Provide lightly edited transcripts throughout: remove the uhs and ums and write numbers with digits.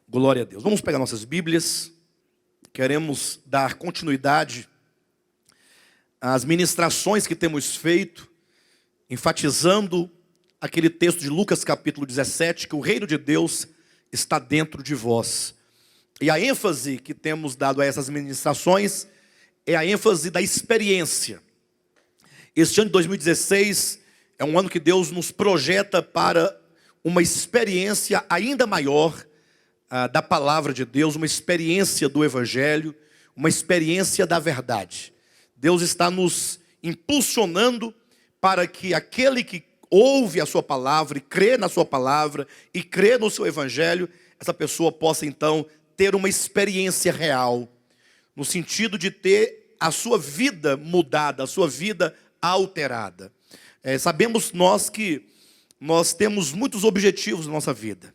Glória a Deus. Vamos pegar nossas Bíblias. Queremos dar continuidade às ministrações que temos feito, enfatizando aquele texto de Lucas capítulo 17, que o reino de Deus está dentro de vós. E a ênfase que temos dado a essas ministrações é a ênfase da experiência. Este ano de 2016 é um ano que Deus nos projeta para uma experiência ainda maior da palavra de Deus, uma experiência do Evangelho, uma experiência da verdade. Deus está nos impulsionando para que aquele que ouve a sua palavra e crê na sua palavra e crê no seu Evangelho, essa pessoa possa então ter uma experiência real, no sentido de ter a sua vida mudada, a sua vida alterada. Sabemos nós que nós temos muitos objetivos na nossa vida.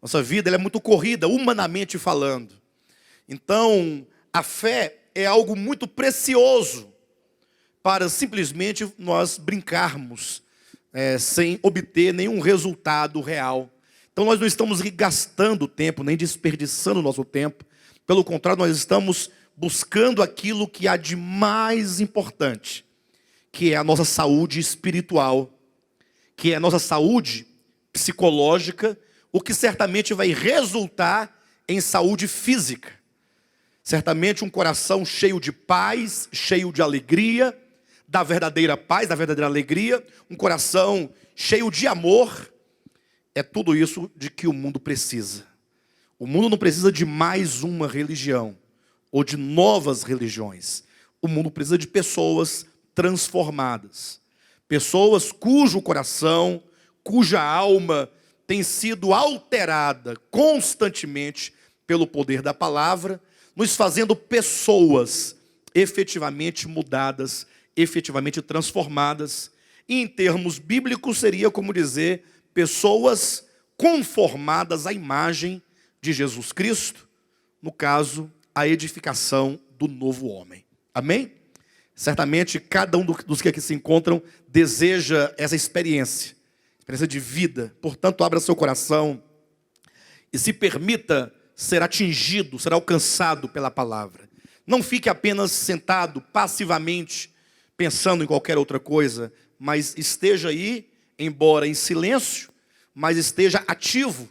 Nossa vida ela é muito corrida, humanamente falando. Então, a fé é algo muito precioso para simplesmente nós brincarmos sem obter nenhum resultado real. Então, nós não estamos gastando tempo, nem desperdiçando o nosso tempo. Pelo contrário, nós estamos buscando aquilo que há de mais importante, que é a nossa saúde espiritual, que é a nossa saúde psicológica, o que certamente vai resultar em saúde física. Certamente um coração cheio de paz, cheio de alegria, da verdadeira paz, da verdadeira alegria, um coração cheio de amor, é tudo isso de que o mundo precisa. O mundo não precisa de mais uma religião, ou de novas religiões. O mundo precisa de pessoas transformadas. Pessoas cujo coração, cuja alma tem sido alterada constantemente pelo poder da palavra, nos fazendo pessoas efetivamente mudadas, efetivamente transformadas. E em termos bíblicos seria como dizer, pessoas conformadas à imagem de Jesus Cristo, no caso, a edificação do novo homem. Amém? Certamente cada um dos que aqui se encontram deseja essa experiência de vida. Portanto, abra seu coração e se permita ser atingido, ser alcançado pela palavra. Não fique apenas sentado passivamente pensando em qualquer outra coisa, mas esteja aí, embora em silêncio, mas esteja ativo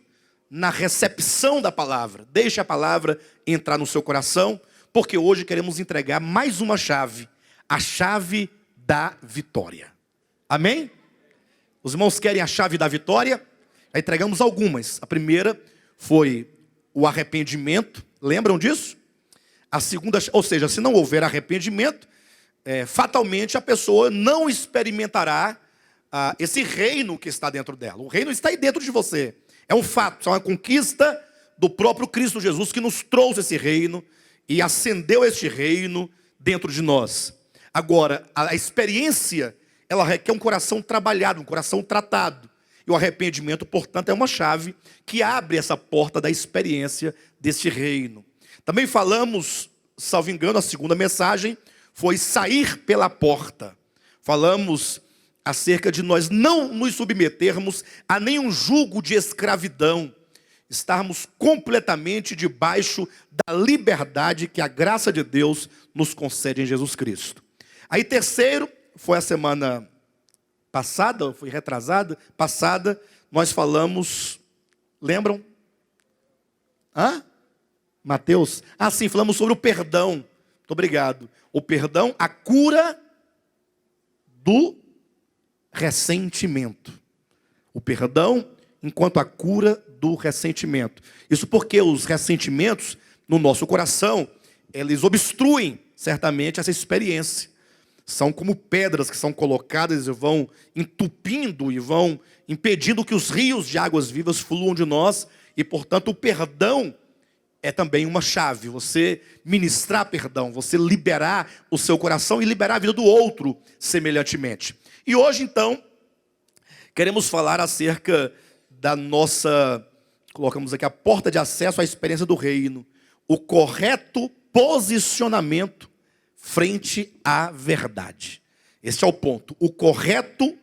na recepção da palavra. Deixe a palavra entrar no seu coração, porque hoje queremos entregar mais uma chave, a chave da vitória. Amém? Os irmãos querem a chave da vitória? Já entregamos algumas. A primeira foi o arrependimento. Lembram disso? A segunda, ou seja, se não houver arrependimento, fatalmente a pessoa não experimentará esse reino que está dentro dela. O reino está aí dentro de você. É um fato, é uma conquista do próprio Cristo Jesus que nos trouxe esse reino e acendeu este reino dentro de nós. Agora, a experiência ela requer um coração trabalhado, um coração tratado. E o arrependimento, portanto, é uma chave que abre essa porta da experiência deste reino. Também falamos, salvo engano, a segunda mensagem foi sair pela porta. Falamos acerca de nós não nos submetermos a nenhum jugo de escravidão. Estarmos completamente debaixo da liberdade que a graça de Deus nos concede em Jesus Cristo. Aí terceiro, foi a semana passada, foi retrasada, passada, nós falamos, lembram? Mateus? Sim, falamos sobre o perdão. Muito obrigado. O perdão, a cura do ressentimento. O perdão enquanto a cura do ressentimento. Isso porque os ressentimentos no nosso coração, eles obstruem certamente essa experiência. São como pedras que são colocadas e vão entupindo e vão impedindo que os rios de águas vivas fluam de nós. E, portanto, o perdão é também uma chave. Você ministrar perdão, você liberar o seu coração e liberar a vida do outro semelhantemente. E hoje, então, queremos falar acerca da nossa, colocamos aqui, a porta de acesso à experiência do reino. O correto posicionamento frente à verdade. Este é o ponto. O correto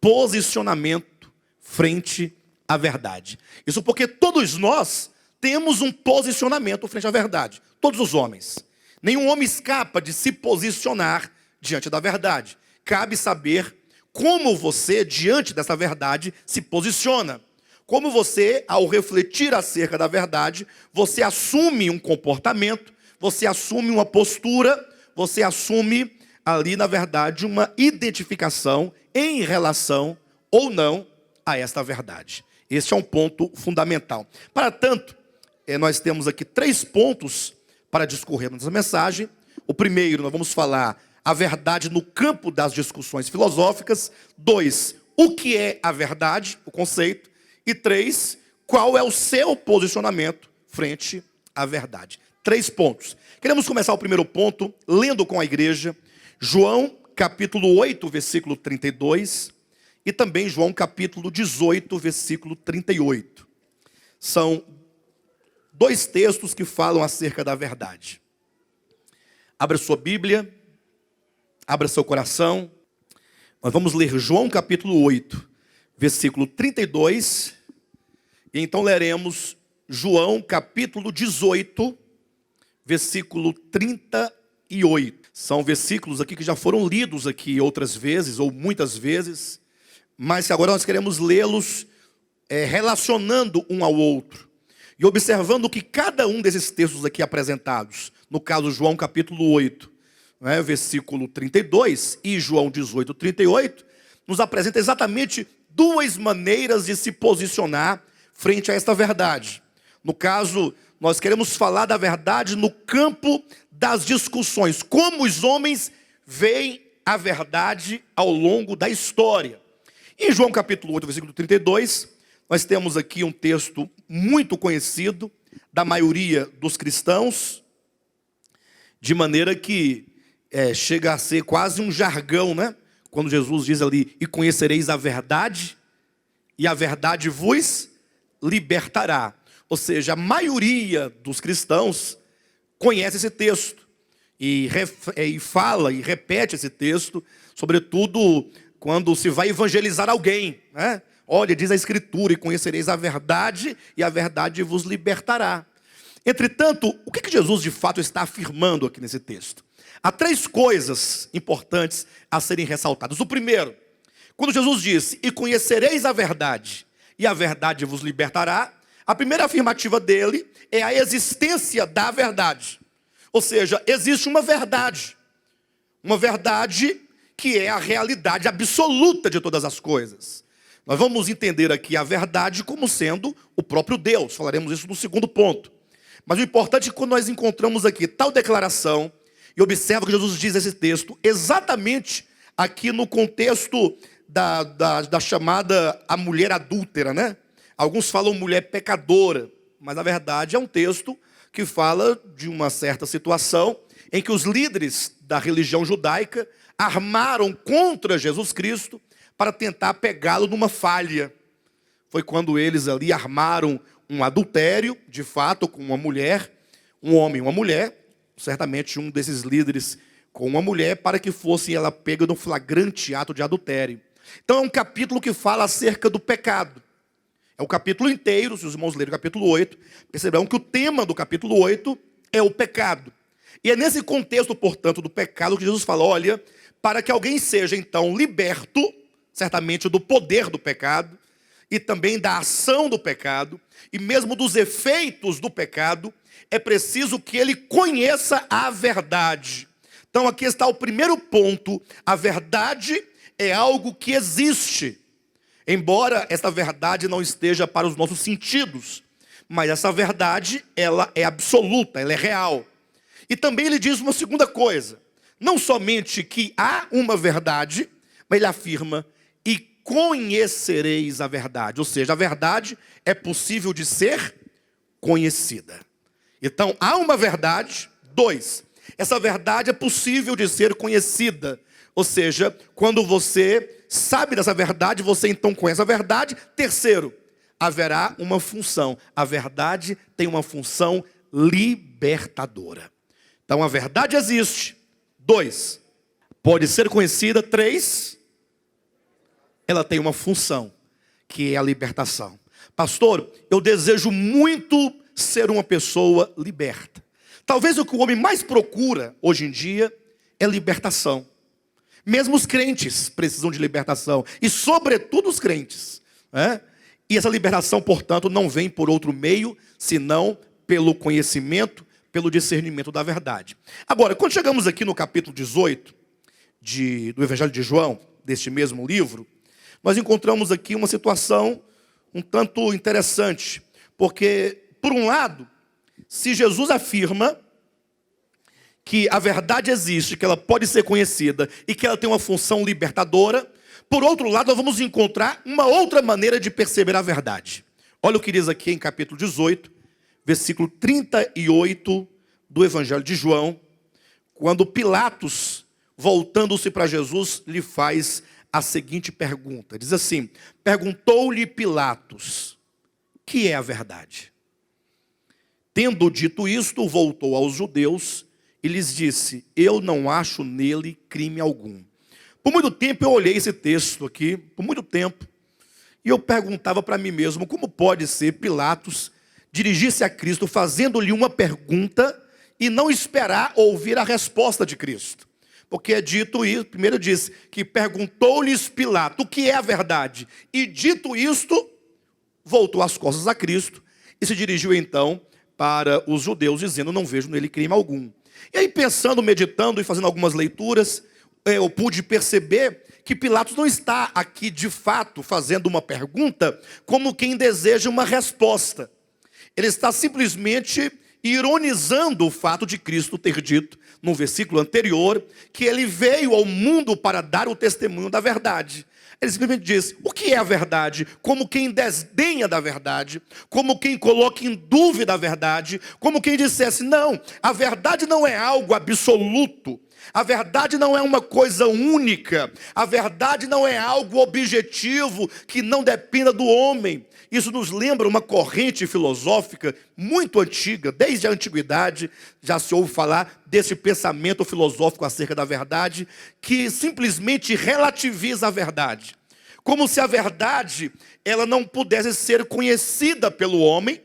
posicionamento frente à verdade. Isso porque todos nós temos um posicionamento frente à verdade. Todos os homens. Nenhum homem escapa de se posicionar diante da verdade. Cabe saber como você, diante dessa verdade, se posiciona. Como você, ao refletir acerca da verdade, você assume um comportamento, você assume uma postura, você assume ali, na verdade, uma identificação em relação ou não a esta verdade. Este é um ponto fundamental. Para tanto, nós temos aqui 3 pontos para discorrer nessa mensagem. O primeiro, nós vamos falar a verdade no campo das discussões filosóficas. 2, o que é a verdade, o conceito. E 3, qual é o seu posicionamento frente à verdade. 3 pontos. Queremos começar o primeiro ponto lendo com a igreja João capítulo 8, versículo 32 e também João capítulo 18, versículo 38. São 2 textos que falam acerca da verdade. Abra sua Bíblia, abra seu coração. Nós vamos ler João capítulo 8, versículo 32. E então leremos João capítulo 18, versículo 38. São versículos aqui que já foram lidos aqui outras vezes, ou muitas vezes, mas que agora nós queremos lê-los relacionando um ao outro. E observando que cada um desses textos aqui apresentados, no caso João capítulo 8, versículo 32, e João 18, 38, nos apresenta exatamente 2 maneiras de se posicionar frente a esta verdade. No caso, nós queremos falar da verdade no campo das discussões. Como os homens veem a verdade ao longo da história. Em João capítulo 8, versículo 32, nós temos aqui um texto muito conhecido da maioria dos cristãos, de maneira que chega a ser quase um jargão, né? Quando Jesus diz ali, e conhecereis a verdade, e a verdade vos libertará. Ou seja, a maioria dos cristãos conhece esse texto e fala e repete esse texto, sobretudo quando se vai evangelizar alguém, né? Olha, diz a Escritura, e conhecereis a verdade, e a verdade vos libertará. Entretanto, o que Jesus de fato está afirmando aqui nesse texto? Há 3 coisas importantes a serem ressaltadas. O primeiro, quando Jesus disse, e conhecereis a verdade, e a verdade vos libertará, a primeira afirmativa dele é a existência da verdade. Ou seja, existe uma verdade que é a realidade absoluta de todas as coisas. Nós vamos entender aqui a verdade como sendo o próprio Deus. Falaremos isso no segundo ponto. Mas o importante é que quando nós encontramos aqui tal declaração, e observa que Jesus diz esse texto, exatamente aqui no contexto da chamada a mulher adúltera, né? Alguns falam mulher pecadora, mas na verdade é um texto que fala de uma certa situação em que os líderes da religião judaica armaram contra Jesus Cristo para tentar pegá-lo numa falha. Foi quando eles ali armaram um adultério, de fato, com uma mulher, um homem e uma mulher, certamente um desses líderes com uma mulher, para que fosse ela pega no flagrante ato de adultério. Então é um capítulo que fala acerca do pecado. É o capítulo inteiro, se os irmãos lerem o capítulo 8, perceberão que o tema do capítulo 8 é o pecado. E é nesse contexto, portanto, do pecado que Jesus fala, olha, para que alguém seja então liberto, certamente do poder do pecado, e também da ação do pecado, e mesmo dos efeitos do pecado, é preciso que ele conheça a verdade. Então aqui está o primeiro ponto, a verdade é algo que existe, embora essa verdade não esteja para os nossos sentidos, Mas essa verdade, ela é absoluta, ela é real. E também ele diz uma segunda coisa. Não somente que há uma verdade, mas ele afirma, e conhecereis a verdade. Ou seja, a verdade é possível de ser conhecida. Então, há uma verdade. 2, essa verdade é possível de ser conhecida. Ou seja, quando você sabe dessa verdade, você então conhece a verdade. 3, haverá uma função. A verdade tem uma função libertadora. Então, a verdade existe. 2, pode ser conhecida. 3, ela tem uma função, que é a libertação. Pastor, eu desejo muito ser uma pessoa liberta. Talvez o que o homem mais procura hoje em dia é libertação. Mesmo os crentes precisam de libertação. E sobretudo os crentes. E essa libertação, portanto, não vem por outro meio, senão pelo conhecimento, pelo discernimento da verdade. Agora, quando chegamos aqui no capítulo 18 do Evangelho de João, deste mesmo livro, nós encontramos aqui uma situação um tanto interessante. Porque, por um lado, se Jesus afirma que a verdade existe, que ela pode ser conhecida e que ela tem uma função libertadora, por outro lado, nós vamos encontrar uma outra maneira de perceber a verdade. Olha o que diz aqui em capítulo 18, versículo 38 do Evangelho de João, quando Pilatos, voltando-se para Jesus, lhe faz a seguinte pergunta. Diz assim: perguntou-lhe Pilatos, o que é a verdade? Tendo dito isto, voltou aos judeus e lhes disse: eu não acho nele crime algum. Por muito tempo eu olhei esse texto aqui, por muito tempo, e eu perguntava para mim mesmo, como pode ser Pilatos dirigir-se a Cristo fazendo-lhe uma pergunta e não esperar ouvir a resposta de Cristo? Porque é dito isso, primeiro diz que perguntou-lhes Pilatos, o que é a verdade? E dito isto, voltou as costas a Cristo e se dirigiu então para os judeus, dizendo: não vejo nele crime algum. E aí, pensando, meditando e fazendo algumas leituras, eu pude perceber que Pilatos não está aqui de fato fazendo uma pergunta como quem deseja uma resposta. Ele está simplesmente ironizando o fato de Cristo ter dito, no versículo anterior, que ele veio ao mundo para dar o testemunho da verdade. Ele simplesmente diz: o que é a verdade? Como quem desdenha da verdade, como quem coloca em dúvida a verdade, como quem dissesse: não, a verdade não é algo absoluto, a verdade não é uma coisa única, a verdade não é algo objetivo que não dependa do homem. Isso nos lembra uma corrente filosófica muito antiga, desde a antiguidade já se ouve falar desse pensamento filosófico acerca da verdade, que simplesmente relativiza a verdade. Como se a verdade ela não pudesse ser conhecida pelo homem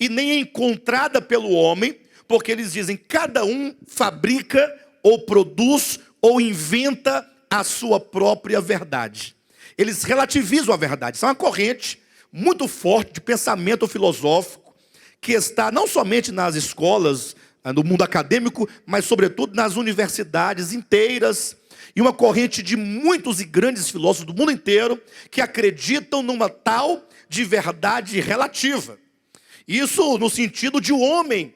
e nem encontrada pelo homem, porque eles dizem: cada um fabrica ou produz ou inventa a sua própria verdade. Eles relativizam a verdade. Isso é uma corrente muito forte de pensamento filosófico que está não somente nas escolas, no mundo acadêmico, mas sobretudo nas universidades inteiras, e uma corrente de muitos e grandes filósofos do mundo inteiro que acreditam numa tal de verdade relativa. Isso no sentido de o homem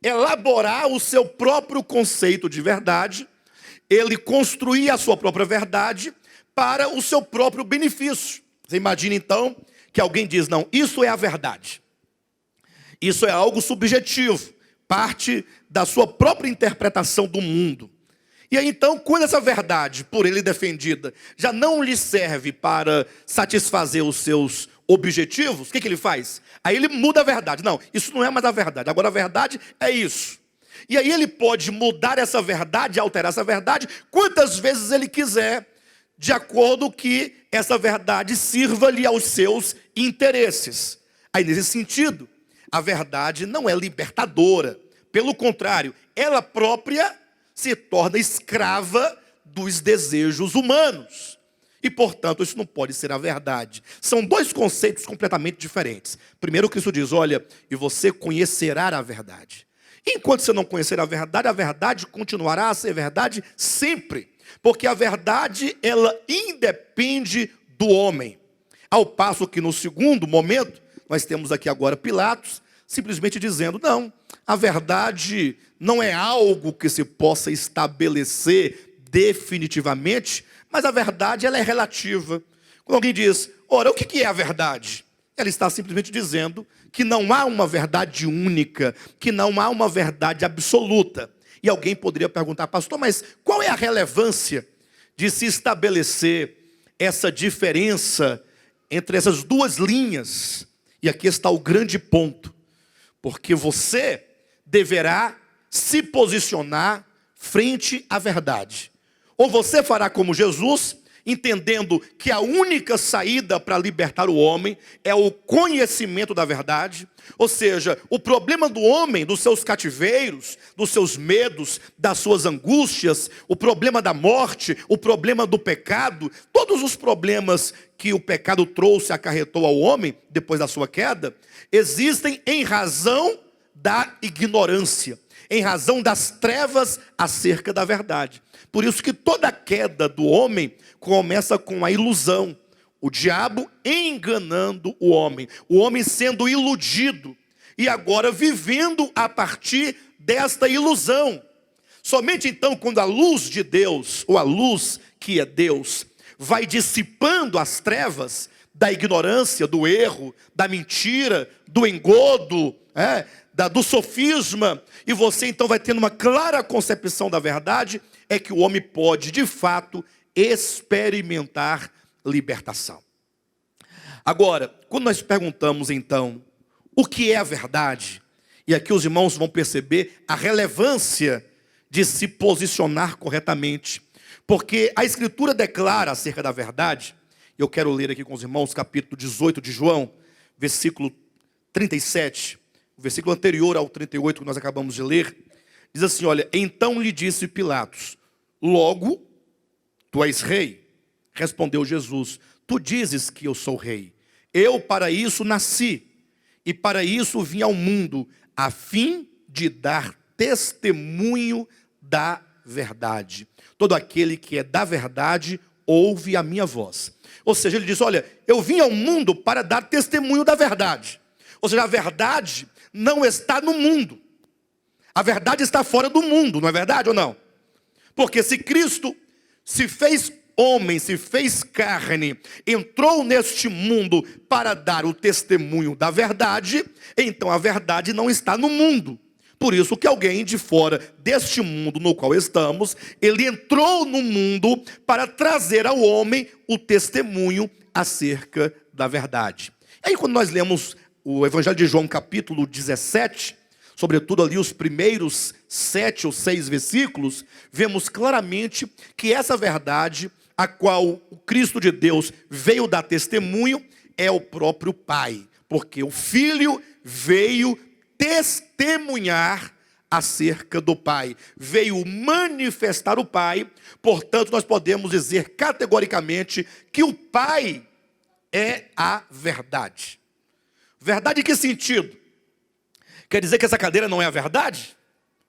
elaborar o seu próprio conceito de verdade, ele construir a sua própria verdade para o seu próprio benefício. Você imagina então que alguém diz: não, isso é a verdade. Isso é algo subjetivo, parte da sua própria interpretação do mundo. E aí então, quando essa verdade, por ele defendida, já não lhe serve para satisfazer os seus objetivos, o que ele faz? Aí ele muda a verdade. Não, isso não é mais a verdade, agora a verdade é isso. E aí ele pode mudar essa verdade, alterar essa verdade, quantas vezes ele quiser, de acordo que essa verdade sirva-lhe aos seus interesses. Aí, nesse sentido, a verdade não é libertadora. Pelo contrário, ela própria se torna escrava dos desejos humanos. E, portanto, isso não pode ser a verdade. São dois conceitos completamente diferentes. Primeiro, Cristo diz: olha, e você conhecerá a verdade. Enquanto você não conhecer a verdade continuará a ser verdade sempre. Porque a verdade, ela independe do homem. Ao passo que no segundo momento, nós temos aqui agora Pilatos simplesmente dizendo: não, a verdade não é algo que se possa estabelecer definitivamente, mas a verdade ela é relativa. Quando alguém diz: ora, o que é a verdade? Ela está simplesmente dizendo que não há uma verdade única, que não há uma verdade absoluta. E alguém poderia perguntar: pastor, mas qual é a relevância de se estabelecer essa diferença entre essas duas linhas? E aqui está o grande ponto. Porque você deverá se posicionar frente à verdade. Ou você fará como Jesus, entendendo que a única saída para libertar o homem é o conhecimento da verdade. Ou seja, o problema do homem, dos seus cativeiros, dos seus medos, das suas angústias, o problema da morte, o problema do pecado, todos os problemas que o pecado trouxe, acarretou ao homem depois da sua queda, existem em razão da ignorância, em razão das trevas acerca da verdade. Por isso que toda queda do homem começa com a ilusão. O diabo enganando o homem sendo iludido e agora vivendo a partir desta ilusão. Somente então quando a luz de Deus, ou a luz que é Deus, vai dissipando as trevas da ignorância, do erro, da mentira, do engodo, do sofisma, e você então vai tendo uma clara concepção da verdade, é que o homem pode de fato experimentar libertação. Agora, quando nós perguntamos então, o que é a verdade? E aqui os irmãos vão perceber a relevância de se posicionar corretamente. Porque a Escritura declara acerca da verdade, eu quero ler aqui com os irmãos capítulo 18 de João, versículo 37, o versículo anterior ao 38 que nós acabamos de ler, diz assim, olha, então lhe disse Pilatos, logo, tu és rei. Respondeu Jesus, tu dizes que eu sou rei. Eu para isso nasci, e para isso vim ao mundo, a fim de dar testemunho da verdade. Todo aquele que é da verdade, ouve a minha voz. Ou seja, ele diz, olha, eu vim ao mundo para dar testemunho da verdade. Ou seja, a verdade não está no mundo. A verdade está fora do mundo, não é verdade ou não? Porque se Cristo se fez homem, se fez carne, entrou neste mundo para dar o testemunho da verdade, então a verdade não está no mundo. Por isso que alguém de fora deste mundo no qual estamos, ele entrou no mundo para trazer ao homem o testemunho acerca da verdade. E aí quando nós lemos o Evangelho de João capítulo 17, sobretudo ali os primeiros 7 ou 6 versículos, vemos claramente que essa verdade, a qual o Cristo de Deus veio dar testemunho, é o próprio Pai. Porque o Filho veio testemunhar acerca do Pai. Veio manifestar o Pai. Portanto, nós podemos dizer categoricamente que o Pai é a verdade. Verdade em que sentido? Quer dizer que essa cadeira não é a verdade?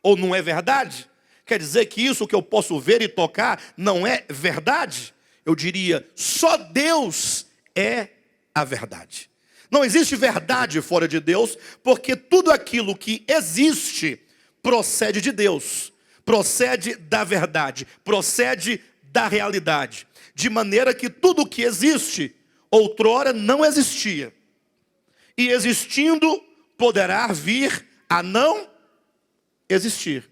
Ou não é verdade? Quer dizer que isso que eu posso ver e tocar não é verdade? Eu diria, só Deus é a verdade. Não existe verdade fora de Deus, porque tudo aquilo que existe procede de Deus, procede da verdade, procede da realidade. De maneira que tudo que existe, outrora não existia. E existindo, poderá vir a não existir.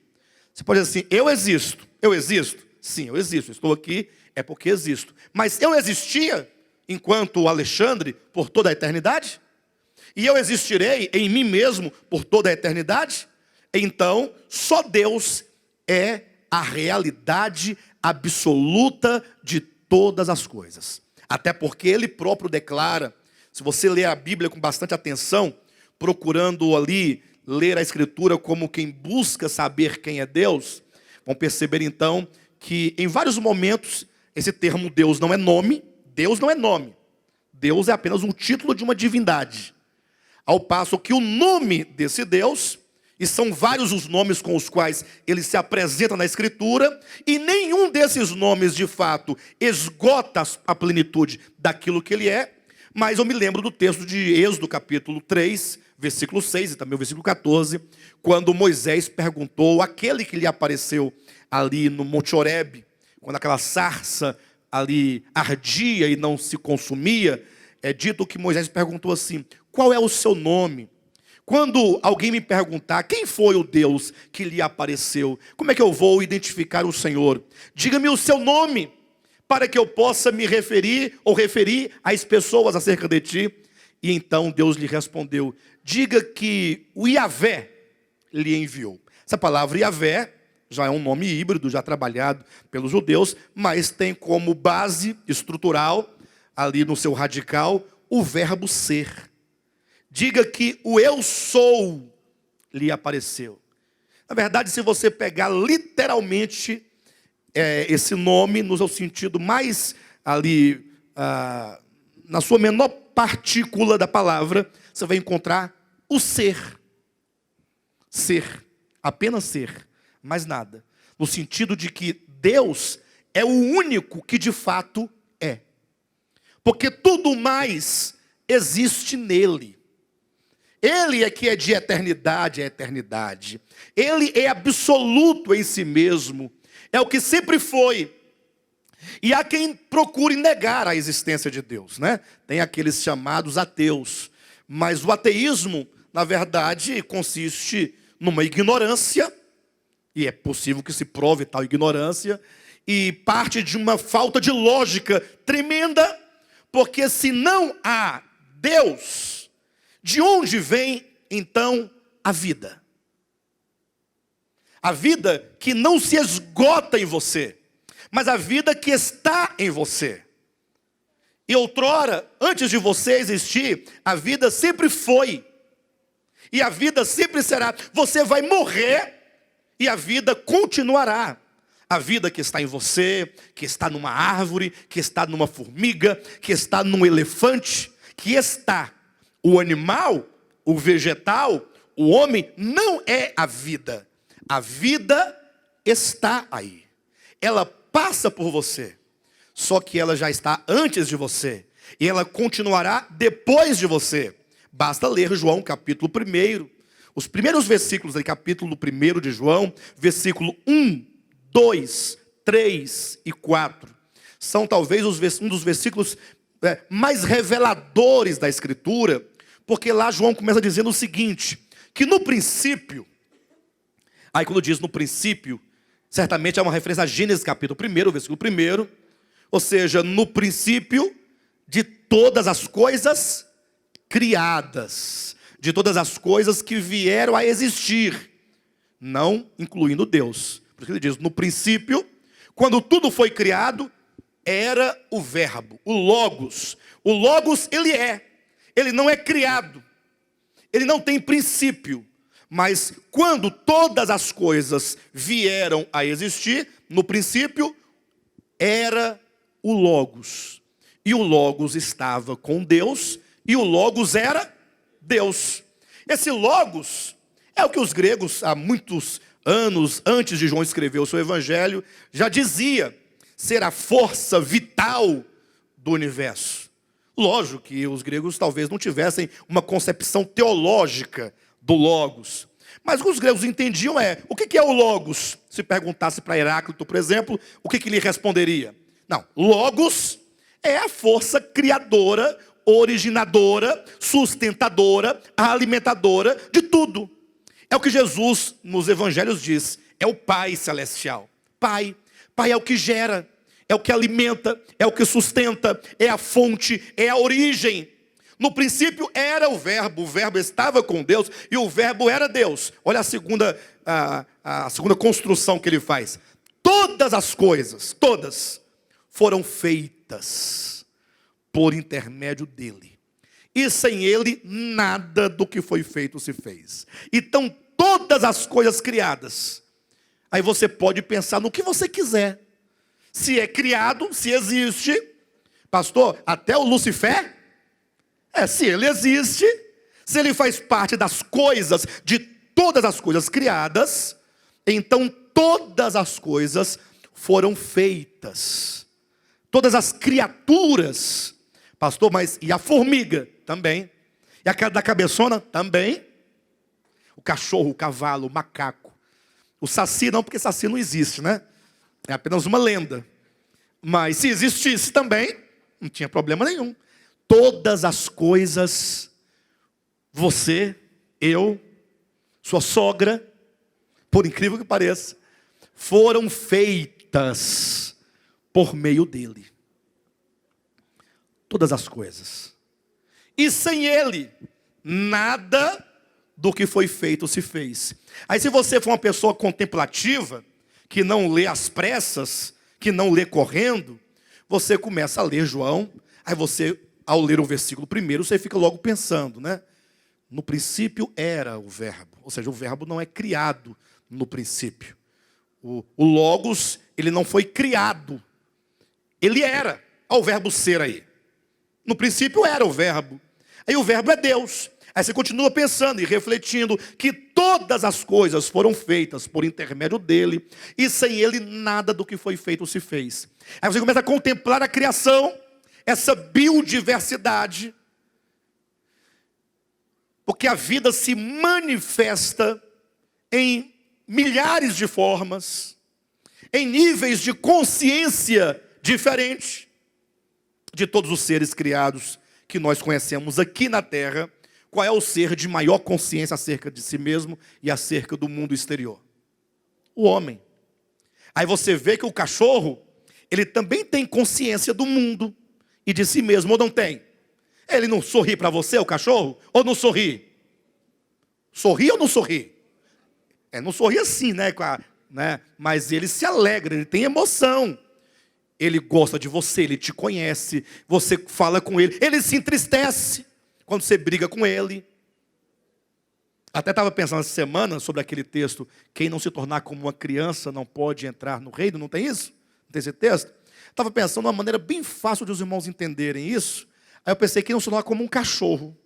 Você pode dizer assim, eu existo. Eu existo? Sim, eu existo. Estou aqui, é porque existo. Mas eu existia enquanto Alexandre por toda a eternidade? E eu existirei em mim mesmo por toda a eternidade? Então, só Deus é a realidade absoluta de todas as coisas. Até porque Ele próprio declara, se você ler a Bíblia com bastante atenção, procurando ali ler a Escritura como quem busca saber quem é Deus, vão perceber então que em vários momentos esse termo Deus não é nome. Deus não é nome. Deus é apenas um título de uma divindade. Ao passo que o nome desse Deus, e são vários os nomes com os quais ele se apresenta na Escritura, e nenhum desses nomes de fato esgota a plenitude daquilo que ele é, Mas eu me lembro do texto de Êxodo capítulo 3, versículo 6 e também o versículo 14, quando Moisés perguntou àquele que lhe apareceu ali no Monte Horebe, quando aquela sarça ali ardia e não se consumia, é dito que Moisés perguntou assim: qual é o seu nome? Quando alguém me perguntar quem foi o Deus que lhe apareceu, como é que eu vou identificar o Senhor? Diga-me o seu nome, para que eu possa me referir ou referir às pessoas acerca de ti. E então Deus lhe respondeu: diga que o Yahvé lhe enviou. Essa palavra Yahvé já é um nome híbrido, já trabalhado pelos judeus, mas tem como base estrutural, ali no seu radical, o verbo ser. Diga que o eu sou lhe apareceu. Na verdade, se você pegar literalmente esse nome no seu sentido mais ali, na sua menor partícula da palavra, você vai encontrar o ser. Ser, apenas ser, mais nada. No sentido de que Deus é o único que de fato é. Porque tudo mais existe nele. Ele é que é de eternidade a eternidade. Ele é absoluto em si mesmo. É o que sempre foi. E há quem procure negar a existência de Deus, né? Tem aqueles chamados ateus. Mas o ateísmo, na verdade, consiste numa ignorância, e é possível que se prove tal ignorância, e parte de uma falta de lógica tremenda, porque se não há Deus, de onde vem, então, a vida? A vida que não se esgota em você, mas a vida que está em você. E outrora, antes de você existir, a vida sempre foi. E a vida sempre será. Você vai morrer e a vida continuará. A vida que está em você, que está numa árvore, que está numa formiga, que está num elefante, que está. O animal, o vegetal, o homem não é a vida. A vida está aí. Ela passa por você. Só que ela já está antes de você. E ela continuará depois de você. Basta ler João capítulo 1. Os primeiros versículos do capítulo 1 de João, versículo 1, 2, 3 e 4. São talvez um dos versículos mais reveladores da Escritura. Porque lá João começa dizendo o seguinte, que no princípio, aí quando diz no princípio, certamente é uma referência a Gênesis capítulo 1, versículo 1, ou seja, no princípio de todas as coisas criadas, de todas as coisas que vieram a existir, não incluindo Deus. Por isso ele diz, no princípio, quando tudo foi criado, era o verbo, o Logos. O Logos ele é. Ele não é criado, ele não tem princípio, mas quando todas as coisas vieram a existir, no princípio, era o Logos. E o Logos estava com Deus, e o Logos era Deus. Esse Logos é o que os gregos, há muitos anos antes de João escrever o seu evangelho, já dizia ser a força vital do universo. Lógico que os gregos talvez não tivessem uma concepção teológica do Logos. Mas o que os gregos entendiam o que é o Logos? Se perguntasse para Heráclito, por exemplo, o que ele responderia? Não, Logos é a força criadora, originadora, sustentadora, alimentadora de tudo. É o que Jesus nos evangelhos diz, é o Pai celestial. Pai é o que gera. É o que alimenta, é o que sustenta, é a fonte, é a origem. No princípio era o verbo estava com Deus e o verbo era Deus. Olha a segunda construção que ele faz. Todas as coisas, todas, foram feitas por intermédio dele. E sem ele, nada do que foi feito se fez. Então, todas as coisas criadas. Aí você pode pensar no que você quiser. Se é criado, se existe. Pastor, até o Lucifer? Se ele existe, se ele faz parte das coisas, de todas as coisas criadas, então todas as coisas foram feitas. Todas as criaturas Pastor, mas e a formiga? Também. E a da cabeçona? Também. O cachorro, o cavalo, o macaco. O saci não, porque saci não existe, né? É apenas uma lenda. Mas se existisse também, não tinha problema nenhum. Todas as coisas, você, eu, sua sogra, por incrível que pareça, foram feitas por meio dele. Todas as coisas. E sem ele, nada do que foi feito se fez. Aí se você for uma pessoa contemplativa, que não lê às pressas, que não lê correndo, você começa a ler João, aí você, ao ler o versículo primeiro, você fica logo pensando, né? No princípio era o verbo, ou seja, o verbo não é criado no princípio. O Logos, ele não foi criado, ele era, olha o verbo ser aí. No princípio era o verbo, aí o verbo é Deus. Aí você continua pensando e refletindo que todas as coisas foram feitas por intermédio dele, e sem ele nada do que foi feito se fez. Aí você começa a contemplar a criação, essa biodiversidade, porque a vida se manifesta em milhares de formas, em níveis de consciência diferentes, de todos os seres criados que nós conhecemos aqui na terra. Qual é o ser de maior consciência acerca de si mesmo e acerca do mundo exterior? O homem. Aí você vê que o cachorro, ele também tem consciência do mundo e de si mesmo, ou não tem? Ele não sorri para você, o cachorro? Ou não sorri? Sorri ou não sorri? Não sorri assim, né? Mas ele se alegra, ele tem emoção. Ele gosta de você, ele te conhece, você fala com ele, ele se entristece quando você briga com ele. Até estava pensando essa semana sobre aquele texto, quem não se tornar como uma criança não pode entrar no reino, não tem isso? Não tem esse texto? Estava pensando de uma maneira bem fácil de os irmãos entenderem isso. Aí eu pensei, quem não se tornar como um cachorro.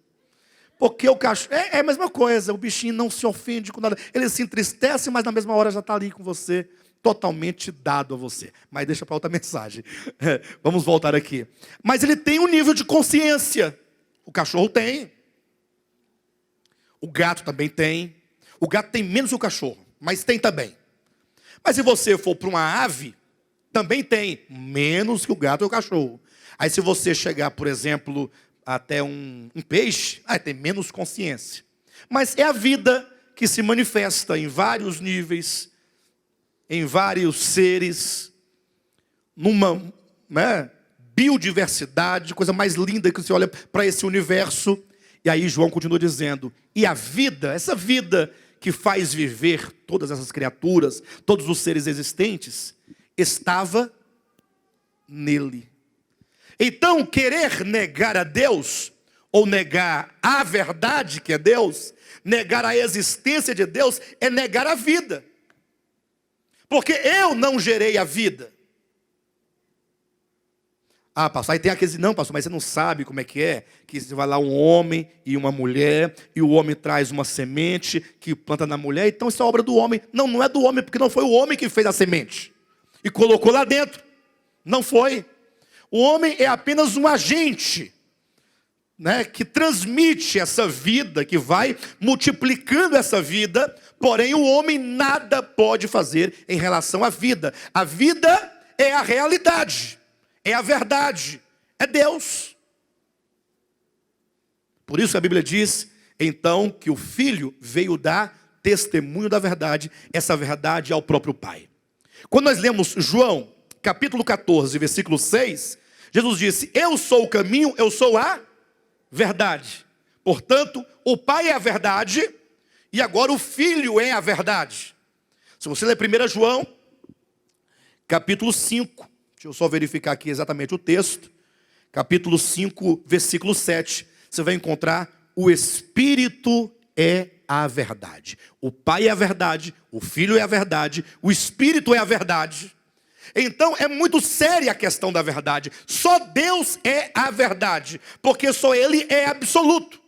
Porque o cachorro, é a mesma coisa, o bichinho não se ofende com nada. Ele se entristece, mas na mesma hora já está ali com você, totalmente dado a você. Mas deixa para outra mensagem. Vamos voltar aqui. Mas ele tem um nível de consciência. O cachorro tem. O gato também tem. O gato tem menos que o cachorro, mas tem também. Mas se você for para uma ave, também tem menos que o gato e o cachorro. Aí se você chegar, por exemplo, até um peixe, tem menos consciência. Mas é a vida que se manifesta em vários níveis, em vários seres, numa biodiversidade, coisa mais linda que você olha para esse universo. E aí João continua dizendo, e a vida, essa vida que faz viver todas essas criaturas, todos os seres existentes, estava nele. Então, querer negar a Deus, ou negar a verdade que é Deus, negar a existência de Deus, é negar a vida. Porque eu não gerei a vida. Pastor, aí tem aqueles, não, pastor, mas você não sabe como é, que você vai lá um homem e uma mulher, e o homem traz uma semente que planta na mulher, então isso é obra do homem. Não, não é do homem, porque não foi o homem que fez a semente e colocou lá dentro. Não foi. O homem é apenas um agente, que transmite essa vida, que vai multiplicando essa vida, porém o homem nada pode fazer em relação à vida. A vida é a realidade. É a verdade, é Deus. Por isso a Bíblia diz, então, que o Filho veio dar testemunho da verdade. Essa verdade é o próprio Pai. Quando nós lemos João, capítulo 14, versículo 6, Jesus disse, eu sou o caminho, eu sou a verdade. Portanto, o Pai é a verdade, e agora o Filho é a verdade. Se você ler 1 João, capítulo 5, deixa eu só verificar aqui exatamente o texto. Capítulo 5, versículo 7. Você vai encontrar o Espírito é a verdade. O Pai é a verdade, o Filho é a verdade, o Espírito é a verdade. Então é muito séria a questão da verdade. Só Deus é a verdade, porque só Ele é absoluto.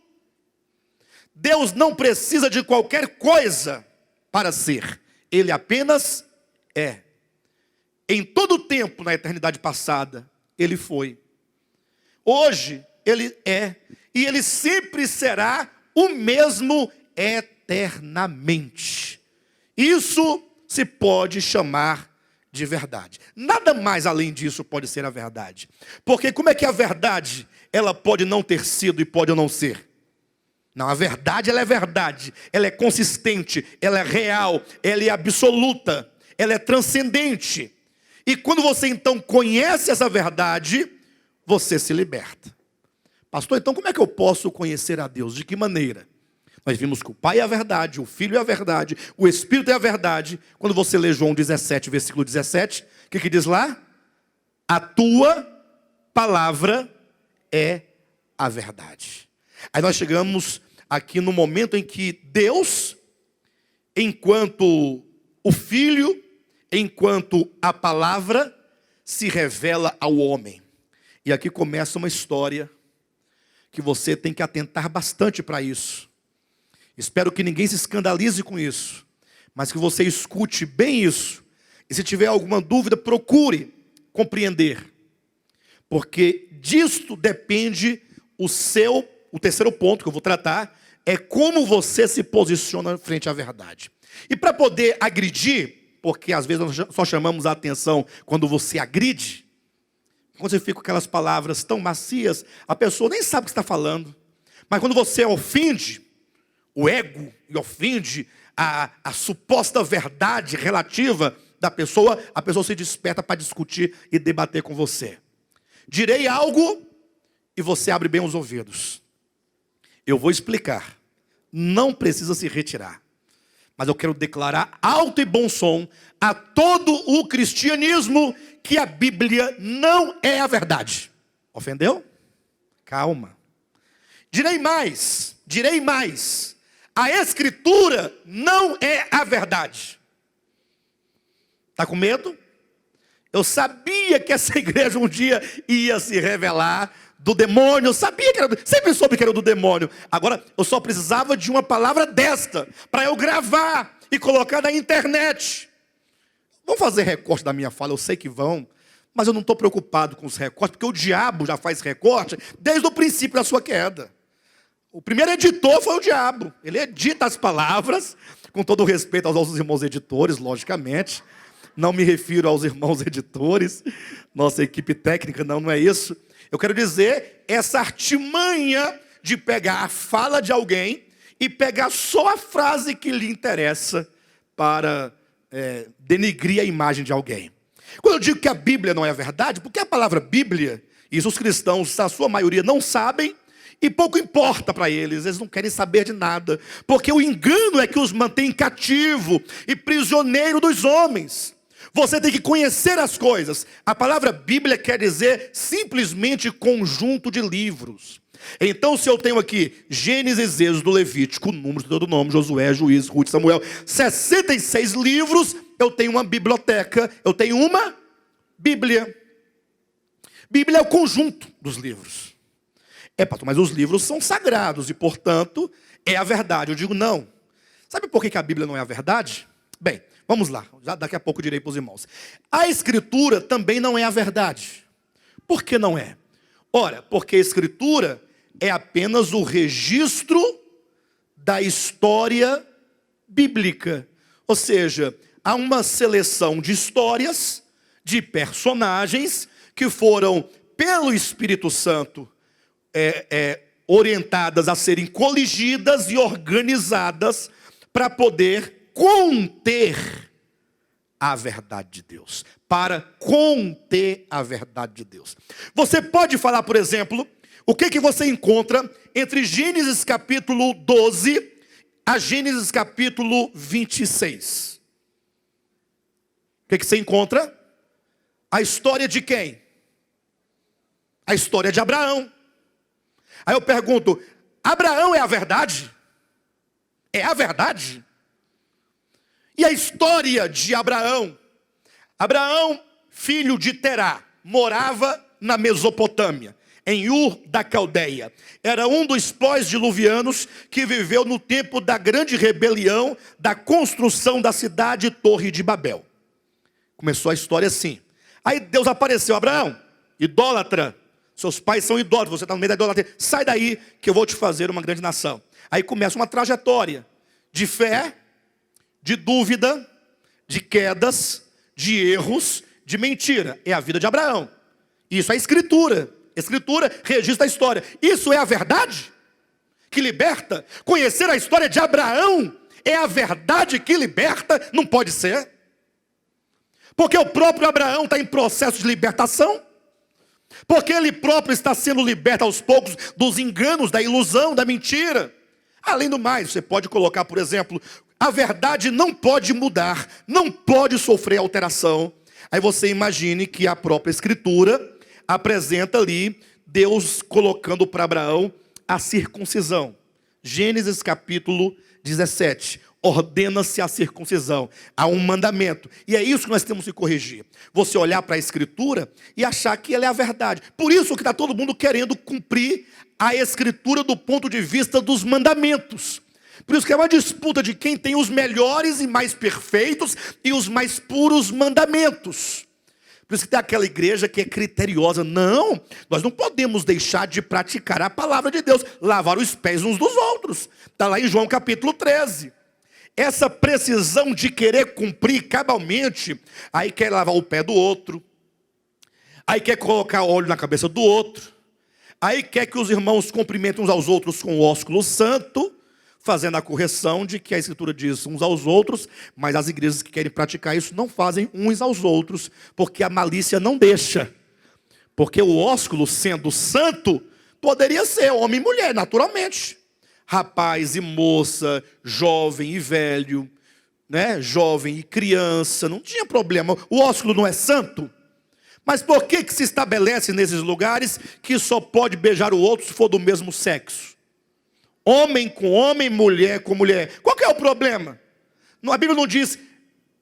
Deus não precisa de qualquer coisa para ser. Ele apenas é. Em todo o tempo, na eternidade passada, Ele foi. Hoje Ele é, e Ele sempre será o mesmo eternamente. Isso se pode chamar de verdade. Nada mais além disso pode ser a verdade. Porque como é que a verdade, ela pode não ter sido e pode não ser? Não, a verdade, ela é verdade. Ela é consistente, ela é real, ela é absoluta, ela é transcendente. E quando você então conhece essa verdade, você se liberta. Pastor, então como é que eu posso conhecer a Deus? De que maneira? Nós vimos que o Pai é a verdade, o Filho é a verdade, o Espírito é a verdade. Quando você lê João 17, versículo 17, o que diz lá? A tua palavra é a verdade. Aí nós chegamos aqui no momento em que Deus, enquanto o Filho, enquanto a palavra, se revela ao homem. E aqui começa uma história que você tem que atentar bastante para isso. Espero que ninguém se escandalize com isso, mas que você escute bem isso. E se tiver alguma dúvida, procure compreender. Porque disto depende o terceiro ponto que eu vou tratar, é como você se posiciona frente à verdade. E para poder agredir, porque às vezes nós só chamamos a atenção quando você agride, quando você fica com aquelas palavras tão macias, a pessoa nem sabe o que está falando. Mas quando você ofende o ego e ofende a suposta verdade relativa da pessoa, a pessoa se desperta para discutir e debater com você. Direi algo e você abre bem os ouvidos. Eu vou explicar. Não precisa se retirar. Mas eu quero declarar alto e bom som a todo o cristianismo que a Bíblia não é a verdade. Ofendeu? Calma. Direi mais. A Escritura não é a verdade. Está com medo? Eu sabia que essa igreja um dia ia se revelar do demônio. Eu sabia que sempre soube que era do demônio. Agora, eu só precisava de uma palavra desta, para eu gravar e colocar na internet. Vão fazer recorte da minha fala, eu sei que vão. Mas eu não estou preocupado com os recortes, porque o diabo já faz recorte desde o princípio da sua queda. O primeiro editor foi o diabo. Ele edita as palavras, com todo o respeito aos nossos irmãos editores, logicamente. Não me refiro aos irmãos editores, nossa equipe técnica, não é isso. Eu quero dizer, essa artimanha de pegar a fala de alguém e pegar só a frase que lhe interessa para denigrir a imagem de alguém. Quando eu digo que a Bíblia não é a verdade, porque a palavra Bíblia, isso os cristãos, a sua maioria, não sabem, e pouco importa para eles não querem saber de nada, porque o engano é que os mantém cativo e prisioneiro dos homens. Você tem que conhecer as coisas. A palavra Bíblia quer dizer simplesmente conjunto de livros. Então, se eu tenho aqui Gênesis, Êxodo, Levítico, Números, Deuteronômio, Josué, Juízes, Ruth, Samuel, 66 livros, eu tenho uma biblioteca, eu tenho uma Bíblia. Bíblia é o conjunto dos livros. Pastor, mas os livros são sagrados e, portanto, é a verdade. Eu digo não. Sabe por que a Bíblia não é a verdade? Bem, vamos lá. Já daqui a pouco eu direi para os irmãos. A Escritura também não é a verdade. Por que não é? Ora, porque a Escritura é apenas o registro da história bíblica. Ou seja, há uma seleção de histórias, de personagens que foram, pelo Espírito Santo, orientadas a serem coligidas e organizadas para poder conter a verdade de Deus. Para conter a verdade de Deus. Você pode falar, por exemplo, o que você encontra entre Gênesis capítulo 12 a Gênesis capítulo 26. O que você encontra? A história de quem? A história de Abraão. Aí eu pergunto, Abraão é a verdade? É a verdade? E a história de Abraão? Abraão, filho de Terá, morava na Mesopotâmia, em Ur da Caldeia. Era um dos pós-diluvianos que viveu no tempo da grande rebelião da construção da cidade Torre de Babel. Começou a história assim. Aí Deus apareceu, Abraão, idólatra, Seus pais são idólatras, você está no meio da idolatria. Sai daí que eu vou te fazer uma grande nação. Aí começa uma trajetória de fé, de dúvida, de quedas, de erros, de mentira. É a vida de Abraão. Isso é escritura. Escritura registra a história. Isso é a verdade que liberta. Conhecer a história de Abraão é a verdade que liberta. Não pode ser. Porque o próprio Abraão está em processo de libertação. Porque ele próprio está sendo liberto aos poucos dos enganos, da ilusão, da mentira. Além do mais, você pode colocar, por exemplo, a verdade não pode mudar, não pode sofrer alteração. Aí você imagine que a própria Escritura apresenta ali Deus colocando para Abraão a circuncisão. Gênesis capítulo 17. Ordena-se a circuncisão. Há um mandamento. E é isso que nós temos que corrigir. Você olhar para a Escritura e achar que ela é a verdade. Por isso que está todo mundo querendo cumprir a Escritura do ponto de vista dos mandamentos. Por isso que é uma disputa de quem tem os melhores e mais perfeitos e os mais puros mandamentos. Por isso que tem aquela igreja que é criteriosa. Não, nós não podemos deixar de praticar a palavra de Deus. Lavar os pés uns dos outros. Está lá em João capítulo 13. Essa precisão de querer cumprir cabalmente, aí quer lavar o pé do outro, aí quer colocar óleo na cabeça do outro, aí quer que os irmãos cumprimentem uns aos outros com o ósculo santo, fazendo a correção de que a Escritura diz uns aos outros, mas as igrejas que querem praticar isso não fazem uns aos outros, porque a malícia não deixa. Porque o ósculo, sendo santo, poderia ser homem e mulher, naturalmente. Rapaz e moça, jovem e velho, né? Jovem e criança, não tinha problema. O ósculo não é santo. Mas por que se estabelece nesses lugares que só pode beijar o outro se for do mesmo sexo? Homem com homem, mulher com mulher. Qual que é o problema? A Bíblia não diz,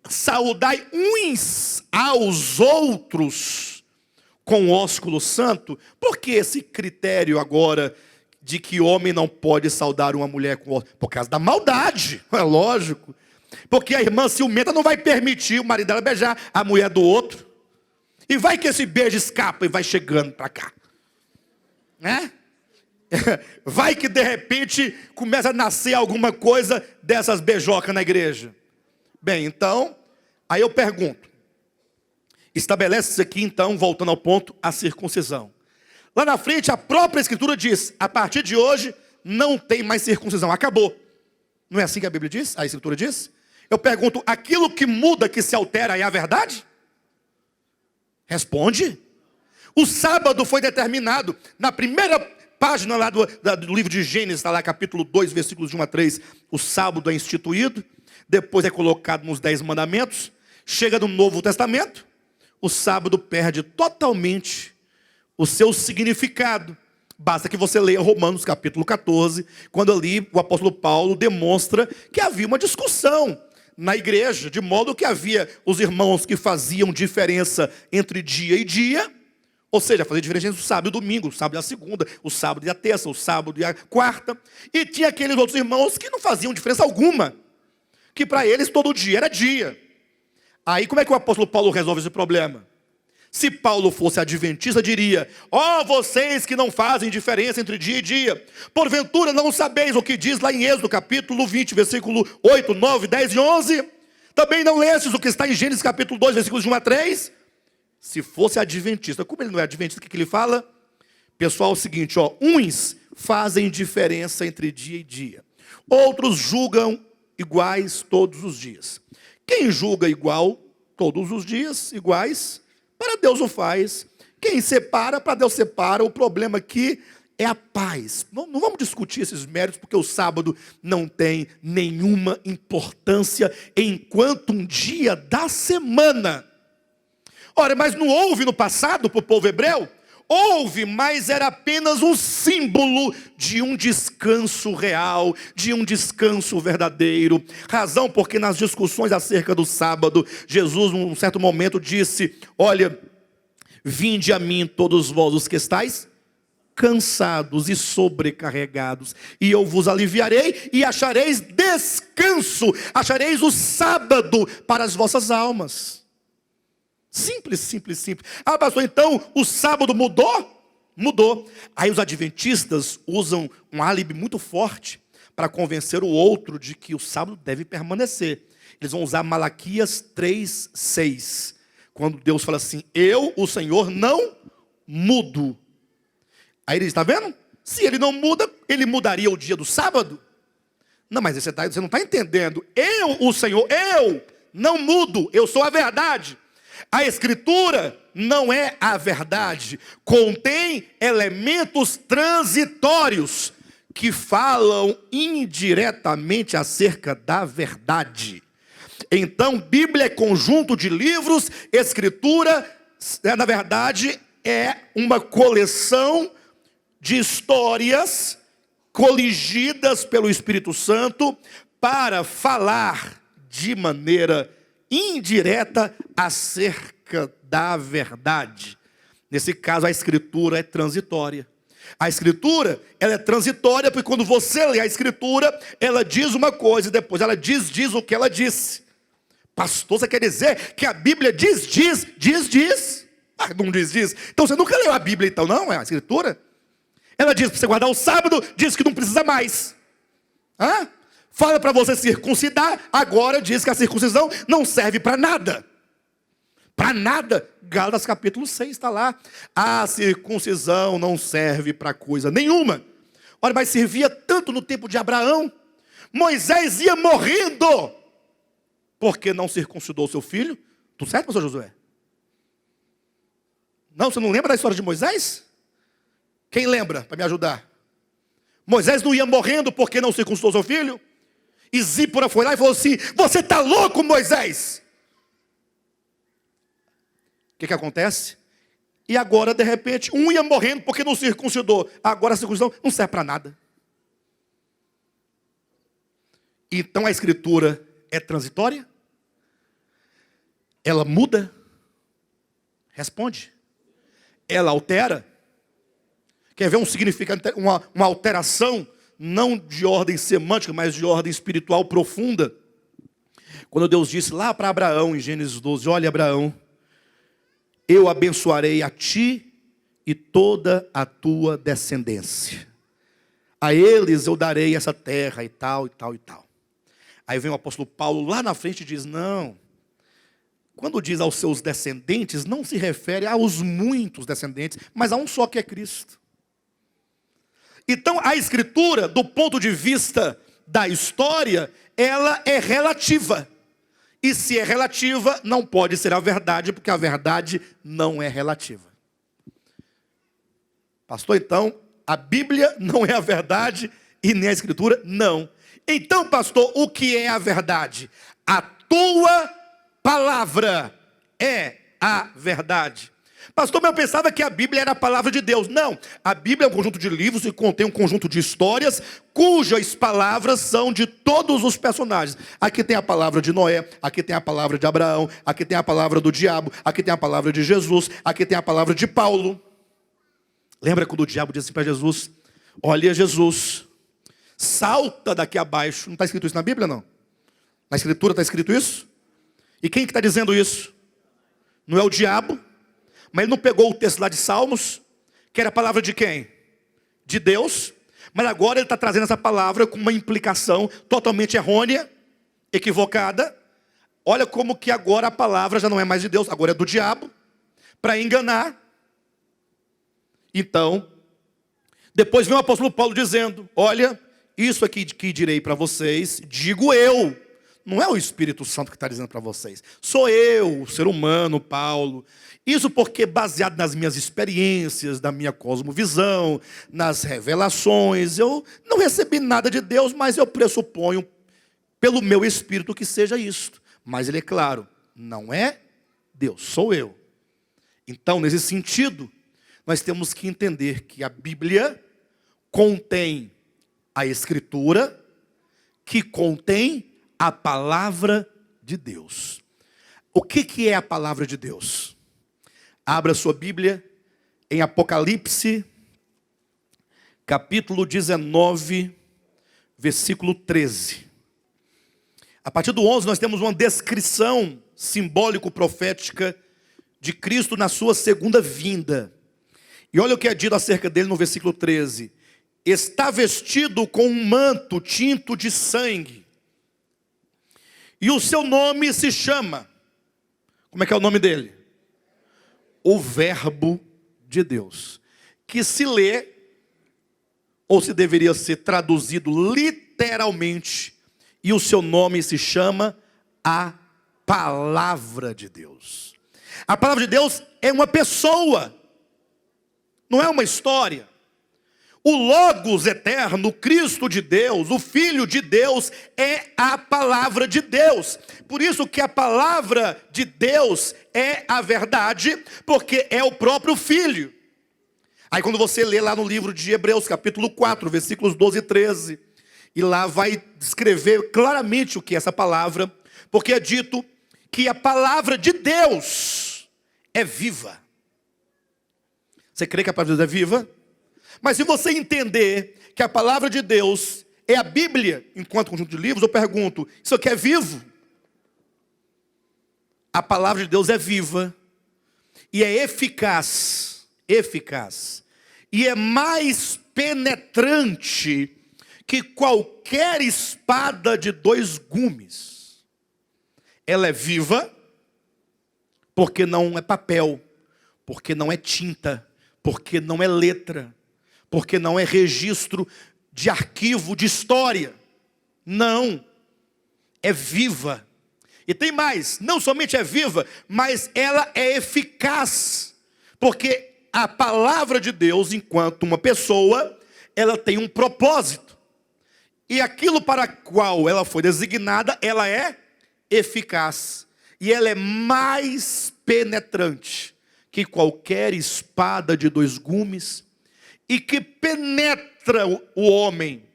saudai uns aos outros com o ósculo santo. Por que esse critério agora de que homem não pode saudar uma mulher com outra? Por causa da maldade, é lógico. Porque a irmã ciumenta não vai permitir o marido dela beijar a mulher do outro. E vai que esse beijo escapa e vai chegando para cá. Né? Vai que de repente começa a nascer alguma coisa dessas beijocas na igreja. Bem, então, aí eu pergunto. Estabelece-se aqui então, voltando ao ponto, a circuncisão. Lá na frente, a própria Escritura diz, a partir de hoje, não tem mais circuncisão, acabou. Não é assim que a Bíblia diz? A Escritura diz? Eu pergunto, aquilo que muda, que se altera, é a verdade? Responde. O sábado foi determinado. Na primeira página lá do livro de Gênesis, está lá capítulo 2, versículos de 1 a 3. O sábado é instituído, depois é colocado nos 10 mandamentos. Chega no Novo Testamento, o sábado perde totalmente o seu significado. Basta que você leia Romanos capítulo 14, quando ali o apóstolo Paulo demonstra que havia uma discussão na igreja, de modo que havia os irmãos que faziam diferença entre dia e dia, ou seja, fazia diferença entre o sábado e o domingo, o sábado e a segunda, o sábado e a terça, o sábado e a quarta, e tinha aqueles outros irmãos que não faziam diferença alguma, que para eles todo dia era dia. Aí como é que o apóstolo Paulo resolve esse problema? Se Paulo fosse adventista, diria, ó, vocês que não fazem diferença entre dia e dia, porventura não sabeis o que diz lá em Êxodo, capítulo 20, versículo 8, 9, 10 e 11? Também não lestes o que está em Gênesis, capítulo 2, versículos de 1 a 3? Se fosse adventista, como ele não é adventista, o que ele fala? Pessoal, é o seguinte, ó, uns fazem diferença entre dia e dia, outros julgam iguais todos os dias. Quem julga igual todos os dias, iguais, para Deus o faz. Quem separa, para Deus separa. O problema aqui é a paz. Não vamos discutir esses méritos, porque o sábado não tem nenhuma importância enquanto um dia da semana. Ora, mas não houve no passado para o povo hebreu? Houve, mas era apenas um símbolo de um descanso real, de um descanso verdadeiro. Razão porque nas discussões acerca do sábado, Jesus, num certo momento, disse, olha, vinde a mim todos vós os que estáis cansados e sobrecarregados, e eu vos aliviarei e achareis descanso, achareis o sábado para as vossas almas. Simples, simples, simples. Ah, pastor, então o sábado mudou? Mudou. Aí os adventistas usam um álibi muito forte para convencer o outro de que o sábado deve permanecer. Eles vão usar Malaquias 3:6, quando Deus fala assim: eu, o Senhor, não mudo. Aí ele está vendo? Se ele não muda, ele mudaria o dia do sábado? Não, mas você não está entendendo. Eu, o Senhor, eu não mudo, eu sou a verdade. A Escritura não é a verdade, contém elementos transitórios que falam indiretamente acerca da verdade. Então, Bíblia é conjunto de livros, Escritura, na verdade, é uma coleção de histórias coligidas pelo Espírito Santo para falar de maneira indireta acerca da verdade. Nesse caso, a Escritura é transitória. A Escritura, ela é transitória porque quando você lê a Escritura, ela diz uma coisa e depois ela diz o que ela disse. Pastor, você quer dizer que a Bíblia diz? Ah, não diz. Então você nunca leu a Bíblia então, não? É a Escritura? Ela diz para você guardar o sábado, diz que não precisa mais. Hã? Fala para você circuncidar, agora diz que a circuncisão não serve para nada. Para nada. Gálatas capítulo 6 está lá. A circuncisão não serve para coisa nenhuma. Olha, mas servia tanto no tempo de Abraão. Moisés ia morrendo porque não circuncidou seu filho. Tudo certo, pastor Josué? Não, você não lembra da história de Moisés? Quem lembra, para me ajudar? Moisés não ia morrendo porque não circuncidou seu filho? E Zípora foi lá e falou assim: você está louco, Moisés? O que acontece? E agora, de repente, um ia morrendo porque não circuncidou. Agora a circuncisão não serve para nada. Então a Escritura é transitória? Ela muda? Responde. Ela altera? Quer ver um significado, uma alteração, não de ordem semântica, mas de ordem espiritual profunda? Quando Deus disse lá para Abraão, em Gênesis 12, olha Abraão, eu abençoarei a ti e toda a tua descendência. A eles eu darei essa terra e tal, e tal, e tal. Aí vem o apóstolo Paulo lá na frente e diz, não, quando diz aos seus descendentes, não se refere aos muitos descendentes, mas a um só que é Cristo. Então, a Escritura, do ponto de vista da história, ela é relativa. E se é relativa, não pode ser a verdade, porque a verdade não é relativa. Pastor, então, a Bíblia não é a verdade e nem a Escritura, não. Então, pastor, o que é a verdade? A tua palavra é a verdade. Pastor, mas eu pensava que a Bíblia era a palavra de Deus. Não, a Bíblia é um conjunto de livros e contém um conjunto de histórias cujas palavras são de todos os personagens. Aqui tem a palavra de Noé, aqui tem a palavra de Abraão, aqui tem a palavra do diabo, aqui tem a palavra de Jesus, aqui tem a palavra de Paulo. Lembra quando o diabo disse para Jesus, olha Jesus, salta daqui abaixo. Não está escrito isso na Bíblia, não? Na Escritura está escrito isso? E quem que está dizendo isso? Não é o diabo? Mas ele não pegou o texto lá de Salmos, que era a palavra de quem? De Deus. Mas agora ele está trazendo essa palavra com uma implicação totalmente errônea, equivocada. Olha como que agora a palavra já não é mais de Deus, agora é do diabo, para enganar. Então, depois vem o apóstolo Paulo dizendo, olha, isso aqui que direi para vocês, digo eu. Não é o Espírito Santo que está dizendo para vocês. Sou eu, o ser humano, Paulo. Isso porque baseado nas minhas experiências, na minha cosmovisão, nas revelações. Eu não recebi nada de Deus, mas eu pressuponho pelo meu espírito que seja isto. Mas ele é claro, não é Deus, sou eu. Então, nesse sentido, nós temos que entender que a Bíblia contém a Escritura, que contém a palavra de Deus. O que é a palavra de Deus? Abra sua Bíblia em Apocalipse, capítulo 19, versículo 13. A partir do 11 nós temos uma descrição simbólico-profética de Cristo na sua segunda vinda. E olha o que é dito acerca dele no versículo 13. Está vestido com um manto tinto de sangue. E o seu nome se chama, como é que é o nome dele? O Verbo de Deus. Que se lê, ou se deveria ser traduzido literalmente, e o seu nome se chama a Palavra de Deus. A Palavra de Deus é uma pessoa, não é uma história. O Logos eterno, o Cristo de Deus, o Filho de Deus, é a Palavra de Deus. Por isso que a Palavra de Deus é a verdade, porque é o próprio Filho. Aí quando você lê lá no livro de Hebreus, capítulo 4, versículos 12 e 13, e lá vai descrever claramente o que é essa palavra, porque é dito que a Palavra de Deus é viva. Você crê que a Palavra de Deus é viva? Mas se você entender que a Palavra de Deus é a Bíblia, enquanto conjunto de livros, eu pergunto, isso aqui é vivo? A Palavra de Deus é viva e é eficaz, e é mais penetrante que qualquer espada de 2 gumes. Ela é viva, porque não é papel, porque não é tinta, porque não é letra, porque não é registro de arquivo de história. Não, é viva. E tem mais, não somente é viva, mas ela é eficaz. Porque a palavra de Deus, enquanto uma pessoa, ela tem um propósito. E aquilo para o qual ela foi designada, ela é eficaz. E ela é mais penetrante que qualquer espada de 2 gumes, e que penetra o homem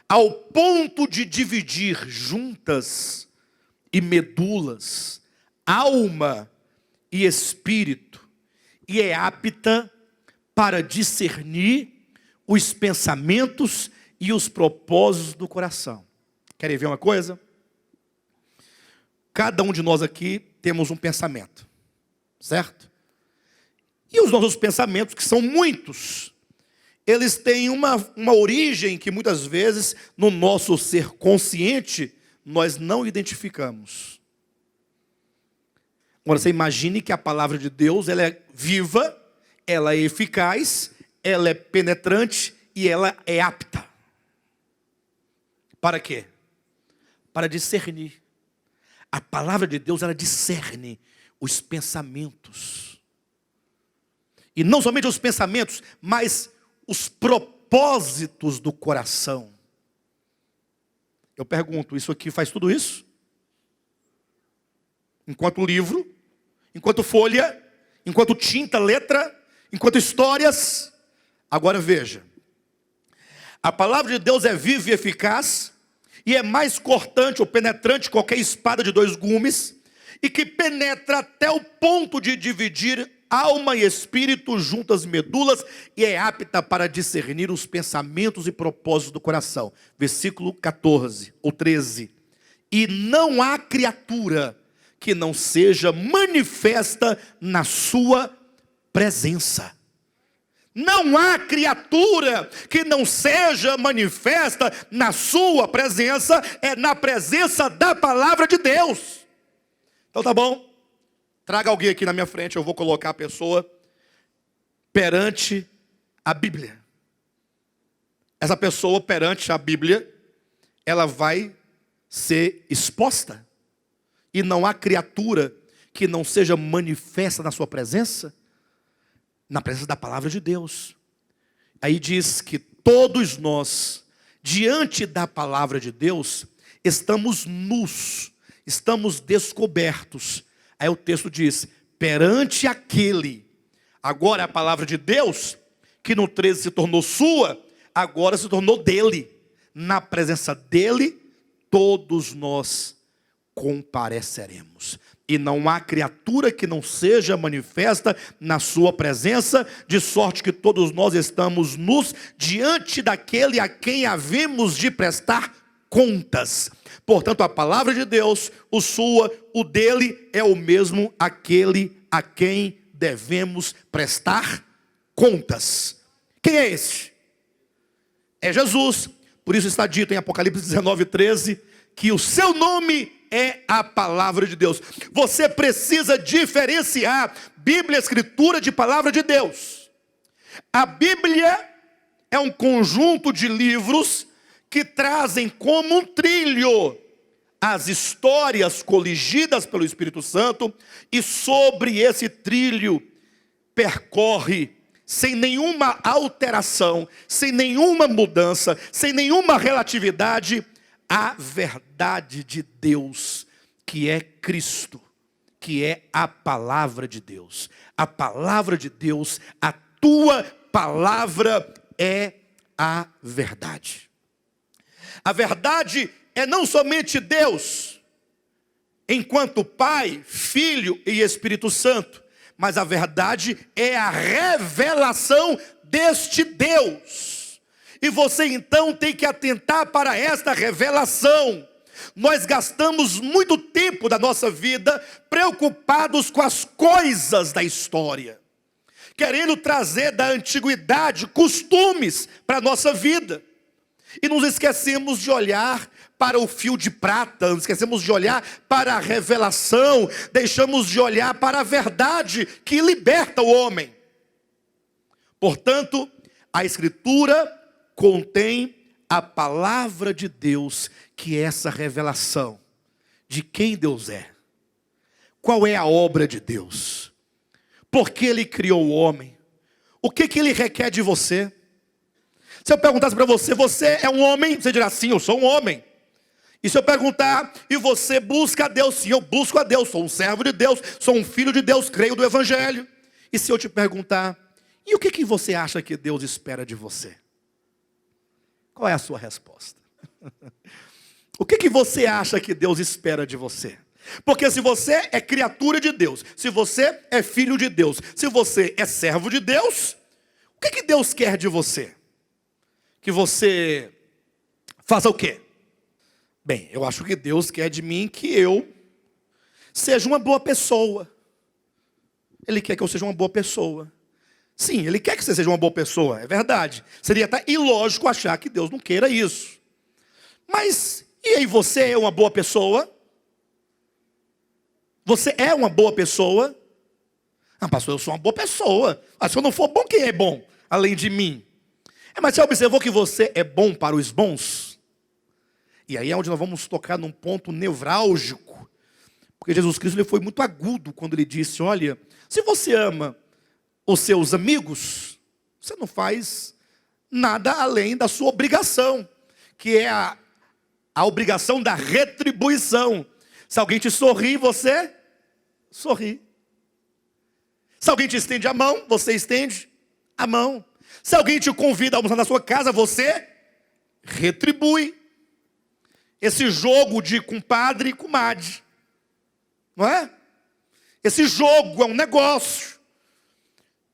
ao ponto de dividir juntas e medulas, alma e espírito, e é apta para discernir os pensamentos e os propósitos do coração. Querem ver uma coisa? Cada um de nós aqui temos um pensamento, certo? E os nossos pensamentos, que são muitos, eles têm uma origem que muitas vezes no nosso ser consciente nós não identificamos. Agora você imagine que a palavra de Deus, ela é viva, ela é eficaz, ela é penetrante e ela é apta. Para quê? Para discernir. A palavra de Deus, ela discerne os pensamentos. E não somente os pensamentos, mas os propósitos do coração. Eu pergunto, isso aqui faz tudo isso? Enquanto livro, enquanto folha, enquanto tinta, letra, enquanto histórias. Agora veja, a palavra de Deus é viva e eficaz, e é mais cortante ou penetrante que qualquer espada de 2 gumes, e que penetra até o ponto de dividir alma e espírito, juntas medulas, e é apta para discernir os pensamentos e propósitos do coração. Versículo 14 ou 13. E não há criatura que não seja manifesta na sua presença. Não há criatura que não seja manifesta na sua presença, é na presença da palavra de Deus. Então tá bom. Traga alguém aqui na minha frente, eu vou colocar a pessoa perante a Bíblia. Essa pessoa perante a Bíblia, ela vai ser exposta. E não há criatura que não seja manifesta na sua presença, na presença da palavra de Deus. Aí diz que todos nós, diante da palavra de Deus, estamos nus, estamos descobertos. Aí o texto diz, perante aquele, agora a palavra de Deus, que no 13 se tornou sua, agora se tornou dele. Na presença dele, todos nós compareceremos. E não há criatura que não seja manifesta na sua presença, de sorte que todos nós estamos nus diante daquele a quem havemos de prestar contas. Portanto, a palavra de Deus, o sua, o dele, é o mesmo aquele a quem devemos prestar contas. Quem é esse? É Jesus. Por isso está dito em Apocalipse 19:13 que o seu nome é a palavra de Deus. Você precisa diferenciar Bíblia, Escritura de palavra de Deus. A Bíblia é um conjunto de livros que trazem como um trilho as histórias coligidas pelo Espírito Santo, e sobre esse trilho percorre sem nenhuma alteração, sem nenhuma mudança, sem nenhuma relatividade, a verdade de Deus, que é Cristo, que é a palavra de Deus. A palavra de Deus, a tua palavra é a verdade. A verdade é não somente Deus, enquanto Pai, Filho e Espírito Santo, mas a verdade é a revelação deste Deus. E você então tem que atentar para esta revelação. Nós gastamos muito tempo da nossa vida preocupados com as coisas da história, querendo trazer da antiguidade costumes para a nossa vida. E nos esquecemos de olhar para o fio de prata, nos esquecemos de olhar para a revelação, deixamos de olhar para a verdade que liberta o homem. Portanto, a Escritura contém a palavra de Deus, que é essa revelação de quem Deus é. Qual é a obra de Deus? Por que Ele criou o homem? O que Ele requer de você? Se eu perguntasse para você, você é um homem? Você dirá, sim, eu sou um homem. E se eu perguntar, e você busca a Deus? Sim, eu busco a Deus, sou um servo de Deus, sou um filho de Deus, creio do Evangelho. E se eu te perguntar, e o que você acha que Deus espera de você? Qual é a sua resposta? O que você acha que Deus espera de você? Porque se você é criatura de Deus, se você é filho de Deus, se você é servo de Deus, o que Deus quer de você? Que você faça o quê? Bem, eu acho que Deus quer de mim que eu seja uma boa pessoa. Ele quer que eu seja uma boa pessoa. Sim, Ele quer que você seja uma boa pessoa, é verdade. Seria até ilógico achar que Deus não queira isso. Mas, e aí, você é uma boa pessoa? Você é uma boa pessoa? Ah, pastor, eu sou uma boa pessoa. Ah, se eu não for bom, quem é bom? Além de mim. Mas você observou que você é bom para os bons? E aí é onde nós vamos tocar num ponto nevrálgico. Porque Jesus Cristo ele foi muito agudo quando ele disse, olha, se você ama os seus amigos, você não faz nada além da sua obrigação, que é a obrigação da retribuição. Se alguém te sorri, você sorri. Se alguém te estende a mão, você estende a mão. Se alguém te convida a almoçar na sua casa, você retribui. Esse jogo de compadre e comadre, não é? Esse jogo é um negócio,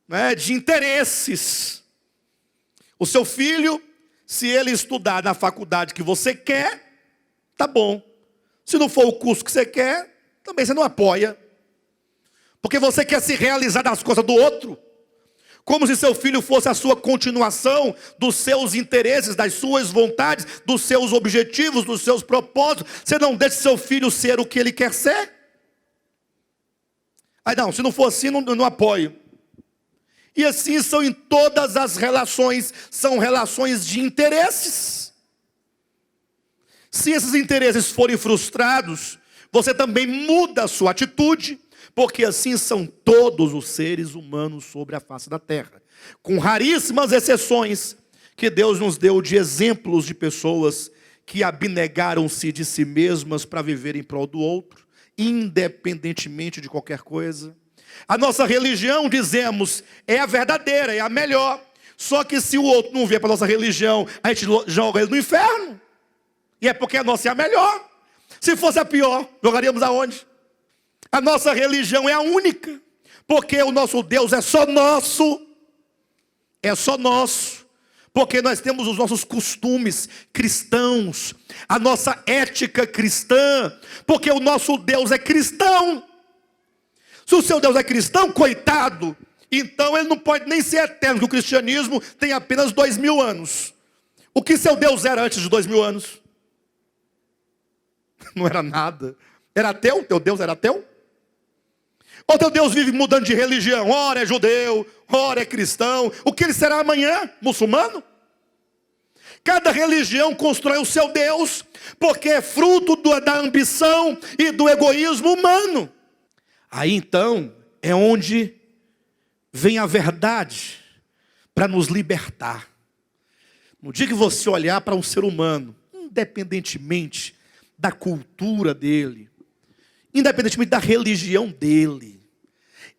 não é? De interesses. O seu filho, se ele estudar na faculdade que você quer, tá bom. Se não for o curso que você quer, também você não apoia. Porque você quer se realizar nas coisas do outro. Como se seu filho fosse a sua continuação dos seus interesses, das suas vontades, dos seus objetivos, dos seus propósitos. Você não deixa seu filho ser o que ele quer ser? Aí não, se não for assim, não apoio. E assim são em todas as relações, são relações de interesses. Se esses interesses forem frustrados, você também muda a sua atitude. Porque assim são todos os seres humanos sobre a face da terra. Com raríssimas exceções que Deus nos deu de exemplos de pessoas que abnegaram-se de si mesmas para viver em prol do outro, independentemente de qualquer coisa. A nossa religião, dizemos, é a verdadeira, é a melhor. Só que se o outro não vier para a nossa religião, a gente joga ele no inferno. E é porque a nossa é a melhor. Se fosse a pior, jogaríamos aonde? A nossa religião é a única, porque o nosso Deus é só nosso, porque nós temos os nossos costumes cristãos, a nossa ética cristã, porque o nosso Deus é cristão. Se o seu Deus é cristão, coitado, Então ele não pode nem ser eterno, porque o cristianismo tem apenas 2000 anos. O que seu Deus era antes de 2000 anos? Não era nada. Era ateu? Teu Deus era ateu? Ou teu Deus vive mudando de religião? Ora é judeu, ora é cristão. O que ele será amanhã? Muçulmano? Cada religião constrói o seu Deus, porque é fruto da ambição e do egoísmo humano. Aí então é onde vem a verdade para nos libertar. No dia que você olhar para um ser humano, independentemente da cultura dele, independentemente da religião dele,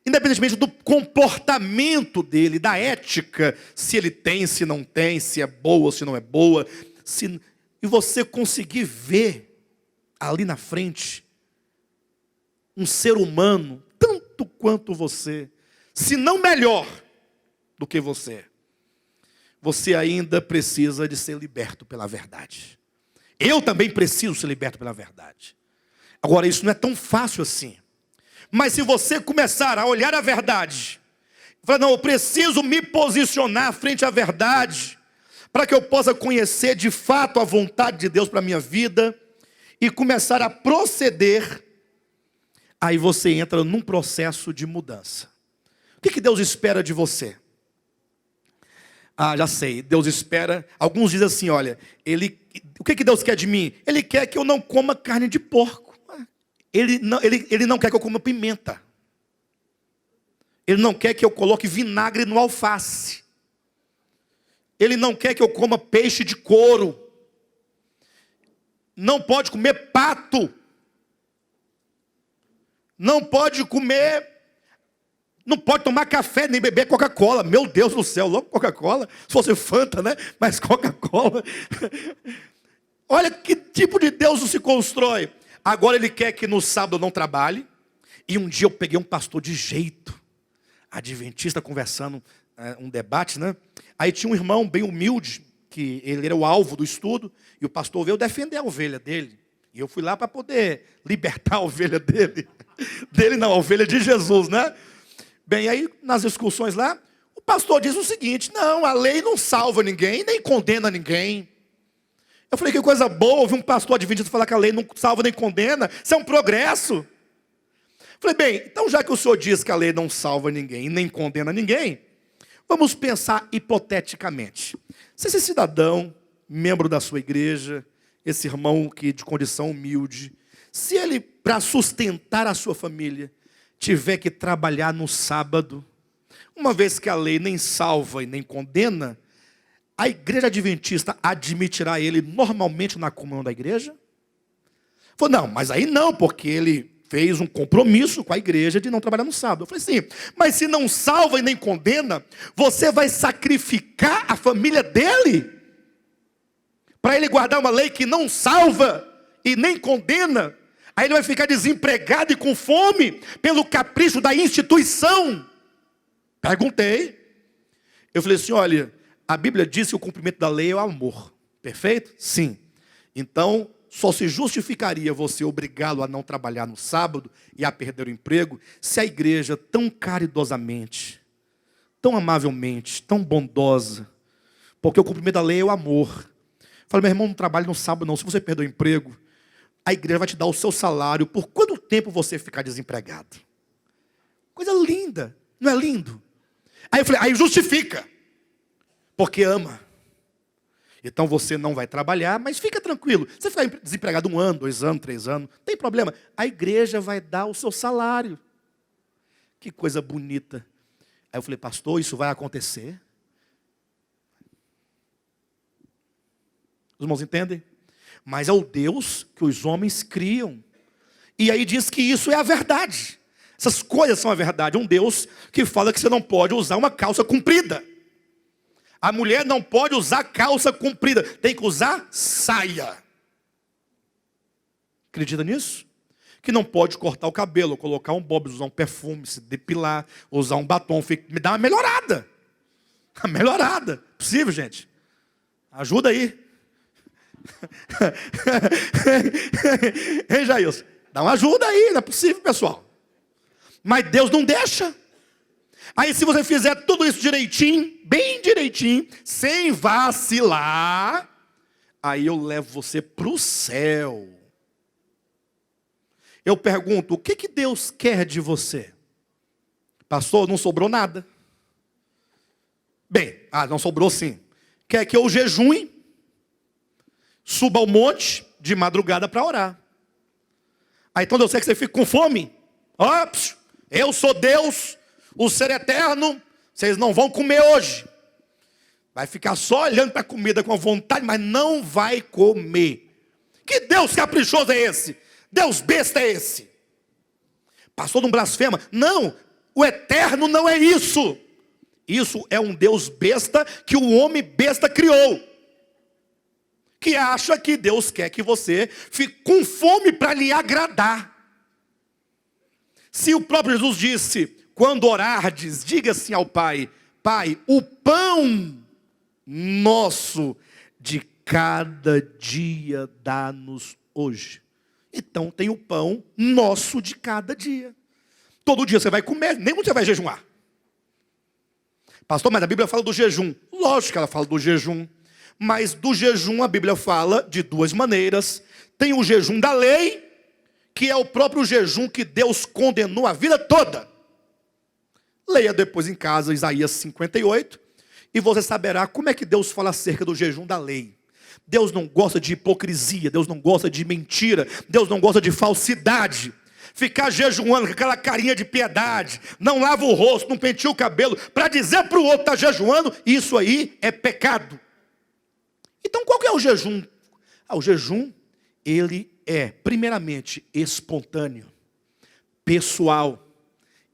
independentemente do comportamento dele, da ética, se ele tem, se não tem, se é boa, se não é boa, e você conseguir ver ali na frente um ser humano tanto quanto você, se não melhor do que você ainda precisa de ser liberto pela verdade. Eu também preciso ser liberto pela verdade. Agora, isso não é tão fácil assim. Mas se você começar a olhar a verdade, falar, não, eu preciso me posicionar frente à verdade, para que eu possa conhecer de fato a vontade de Deus para a minha vida, e começar a proceder, aí você entra num processo de mudança. O que Deus espera de você? Ah, já sei, Deus espera, alguns dizem assim, olha, o que Deus quer de mim? Ele quer que eu não coma carne de porco. Ele não quer que eu coma pimenta. Ele não quer que eu coloque vinagre no alface. Ele não quer que eu coma peixe de couro. Não pode comer pato. Não pode tomar café nem beber Coca-Cola. Meu Deus do céu, logo Coca-Cola. Se fosse Fanta, né? Mas Coca-Cola. Olha que tipo de Deus se constrói. Agora ele quer que no sábado eu não trabalhe. E um dia eu peguei um pastor de jeito, adventista, conversando, um debate, né? Aí tinha um irmão bem humilde, que ele era o alvo do estudo, e o pastor veio defender a ovelha dele. E eu fui lá para poder libertar a ovelha dele. Dele não, a ovelha de Jesus, né? Bem, aí nas discussões lá, o pastor diz o seguinte, não, a lei não salva ninguém, nem condena ninguém. Eu falei, que coisa boa, ouvir um pastor adventista falar que a lei não salva nem condena, isso é um progresso. Eu falei, bem, então já que o senhor diz que a lei não salva ninguém, nem condena ninguém, vamos pensar hipoteticamente. Se esse cidadão, membro da sua igreja, esse irmão que de condição humilde, se ele, para sustentar a sua família, tiver que trabalhar no sábado, uma vez que a lei nem salva e nem condena, a igreja adventista admitirá ele normalmente na comunhão da igreja? Falei, não, mas aí não, porque ele fez um compromisso com a igreja de não trabalhar no sábado. Eu falei, sim, mas se não salva e nem condena, você vai sacrificar a família dele? Para ele guardar uma lei que não salva e nem condena? Aí ele vai ficar desempregado e com fome pelo capricho da instituição? Perguntei. Eu falei assim, olha, a Bíblia diz que o cumprimento da lei é o amor. Perfeito? Sim. Então, só se justificaria você obrigá-lo a não trabalhar no sábado e a perder o emprego, se a igreja tão caridosamente, tão amavelmente, tão bondosa, porque o cumprimento da lei é o amor. Falei, meu irmão, não trabalhe no sábado não, se você perder o emprego, a igreja vai te dar o seu salário por quanto tempo você ficar desempregado. Coisa linda, não é lindo? Aí eu falei, aí justifica. Porque ama. Então você não vai trabalhar, mas fica tranquilo. Você ficar desempregado 1 ano, 2 anos, 3 anos, não tem problema. A igreja vai dar o seu salário. Que coisa bonita. Aí eu falei, pastor, isso vai acontecer? Os irmãos entendem? Mas é o Deus que os homens criam. E aí diz que isso é a verdade. Essas coisas são a verdade. Um Deus que fala que você não pode usar uma calça comprida. A mulher não pode usar calça comprida, tem que usar saia. Acredita nisso? Que não pode cortar o cabelo, colocar um bob, usar um perfume, se depilar, usar um batom, me dá uma melhorada. Uma melhorada. Possível, gente? Ajuda aí. Ei, Jailson, dá uma ajuda aí, não é possível, pessoal. Mas Deus não deixa. Aí se você fizer tudo isso direitinho, bem direitinho, sem vacilar, aí eu levo você para o céu. Eu pergunto, o que Deus quer de você? Pastor, não sobrou nada. Bem, não sobrou sim. Quer que eu jejue, suba ao monte de madrugada para orar. Aí quando eu sei que você fica com fome, eu sou Deus, o ser eterno, vocês não vão comer hoje. Vai ficar só olhando para a comida com vontade, mas não vai comer. Que Deus caprichoso é esse? Deus besta é esse? Pastor, não blasfema? Não, o eterno não é isso. Isso é um Deus besta que o homem besta criou. Que acha que Deus quer que você fique com fome para lhe agradar. Se o próprio Jesus disse, quando orardes, diga assim ao Pai, Pai, o pão nosso de cada dia dá-nos hoje. Então tem o pão nosso de cada dia. Todo dia você vai comer, nem quando você vai jejuar. Pastor, mas a Bíblia fala do jejum. Lógico que ela fala do jejum. Mas do jejum a Bíblia fala de duas maneiras. Tem o jejum da lei, que é o próprio jejum que Deus condenou a vida toda. Leia depois em casa Isaías 58, e você saberá como é que Deus fala acerca do jejum da lei. Deus não gosta de hipocrisia, Deus não gosta de mentira, Deus não gosta de falsidade. Ficar jejuando com aquela carinha de piedade, não lava o rosto, não penteia o cabelo, para dizer para o outro que está jejuando, isso aí é pecado. Então qual que é o jejum? O jejum, ele é primeiramente espontâneo, pessoal,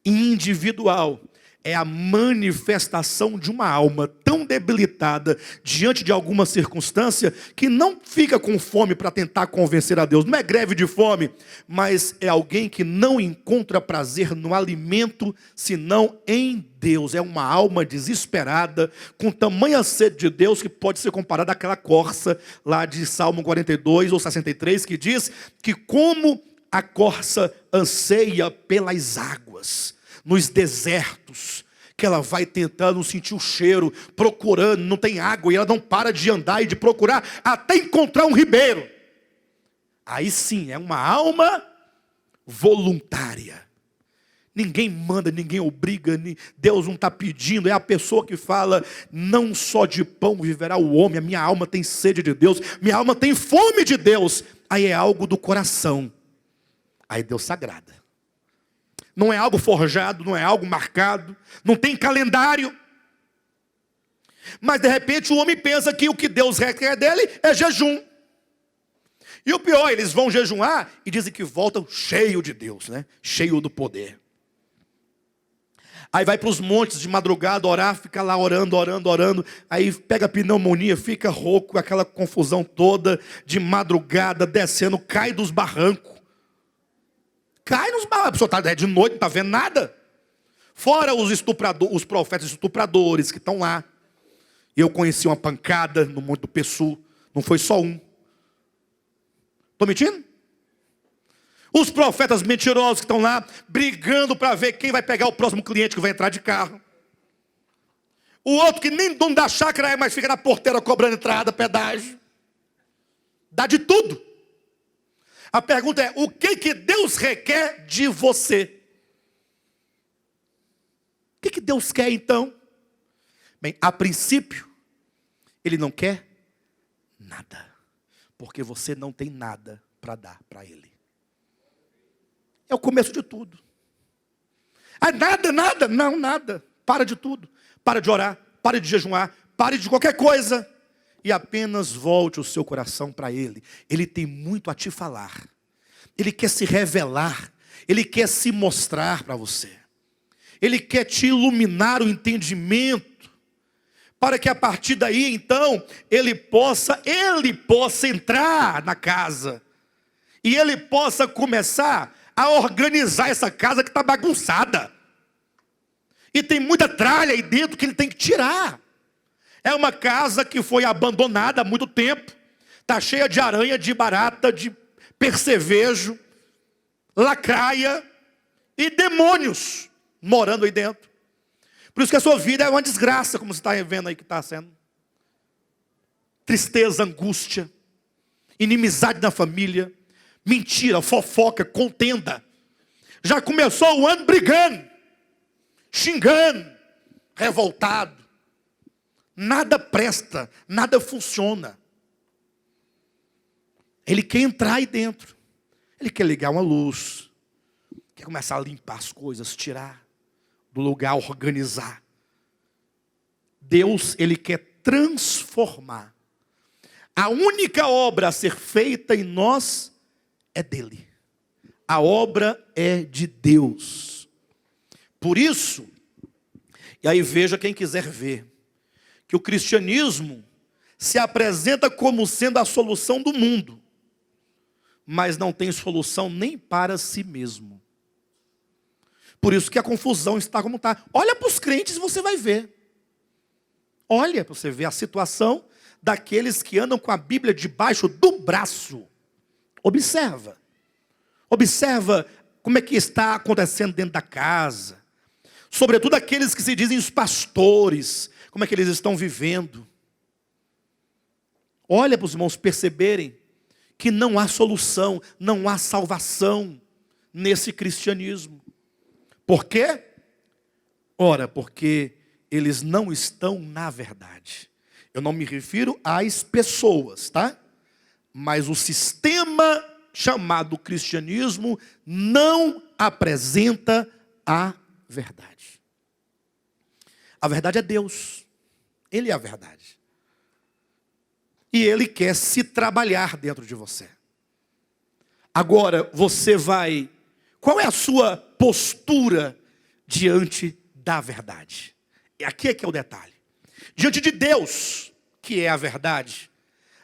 individual. É a manifestação de uma alma tão debilitada diante de alguma circunstância que não fica com fome para tentar convencer a Deus. Não é greve de fome, mas é alguém que não encontra prazer no alimento, senão em Deus. É uma alma desesperada, com tamanha sede de Deus, que pode ser comparada àquela corça lá de Salmo 42 ou 63, que diz que como a corça anseia pelas águas, nos desertos, que ela vai tentando sentir o cheiro, procurando, não tem água, e ela não para de andar e de procurar, até encontrar um ribeiro. Aí sim, é uma alma voluntária. Ninguém manda, ninguém obriga, Deus não está pedindo, é a pessoa que fala, não só de pão viverá o homem, a minha alma tem sede de Deus, minha alma tem fome de Deus. Aí é algo do coração, aí Deus se agrada. Não é algo forjado, não é algo marcado, não tem calendário. Mas de repente o homem pensa que o que Deus requer dele é jejum. E o pior, eles vão jejuar e dizem que voltam cheio de Deus, né? Cheio do poder. Aí vai para os montes de madrugada orar, fica lá orando. Aí pega pneumonia, fica rouco, aquela confusão toda de madrugada, descendo, cai dos barrancos. Cai nos barrancos, a pessoa está de noite, não está vendo nada. Fora os profetas estupradores que estão lá. Eu conheci uma pancada no Monte do Pessu, não foi só um. Estou mentindo? Os profetas mentirosos que estão lá, brigando para ver quem vai pegar o próximo cliente que vai entrar de carro. O outro que nem dono da chácara é, mas fica na porteira cobrando entrada, pedágio. Dá de tudo. A pergunta é, o que Deus requer de você? O que Deus quer então? Bem, a princípio, Ele não quer nada. Porque você não tem nada para dar para Ele. É o começo de tudo. Nada. Não, nada. Para de tudo. Para de orar, pare de jejuar, pare de qualquer coisa. E apenas volte o seu coração para Ele. Ele tem muito a te falar. Ele quer se revelar. Ele quer se mostrar para você. Ele quer te iluminar o entendimento. Para que a partir daí, então, Ele possa entrar na casa. E Ele possa começar a organizar essa casa que está bagunçada. E tem muita tralha aí dentro que Ele tem que tirar. É uma casa que foi abandonada há muito tempo. Está cheia de aranha, de barata, de percevejo, lacraia e demônios morando aí dentro. Por isso que a sua vida é uma desgraça, como você está vendo aí que está sendo. Tristeza, angústia, inimizade na família, mentira, fofoca, contenda. Já começou o ano brigando, xingando, revoltado. Nada presta, nada funciona. Ele quer entrar aí dentro. Ele quer ligar uma luz. Quer começar a limpar as coisas, tirar do lugar, organizar. Deus, Ele quer transformar. A única obra a ser feita em nós é dele. A obra é de Deus. Por isso, e aí veja quem quiser ver, que o cristianismo se apresenta como sendo a solução do mundo, mas não tem solução nem para si mesmo. Por isso que a confusão está como está. Olha para os crentes e você vai ver. Olha para você ver a situação daqueles que andam com a Bíblia debaixo do braço. Observa. Observa como é que está acontecendo dentro da casa. Sobretudo aqueles que se dizem os pastores. Como é que eles estão vivendo. Olha para os irmãos perceberem que não há solução, não há salvação nesse cristianismo. Por quê? Ora, porque eles não estão na verdade. Eu não me refiro às pessoas, tá? Mas o sistema chamado cristianismo não apresenta a verdade. A verdade é Deus. Ele é a verdade. E Ele quer se trabalhar dentro de você. Agora, você vai... Qual é a sua postura diante da verdade? E aqui é que é o detalhe. Diante de Deus, que é a verdade,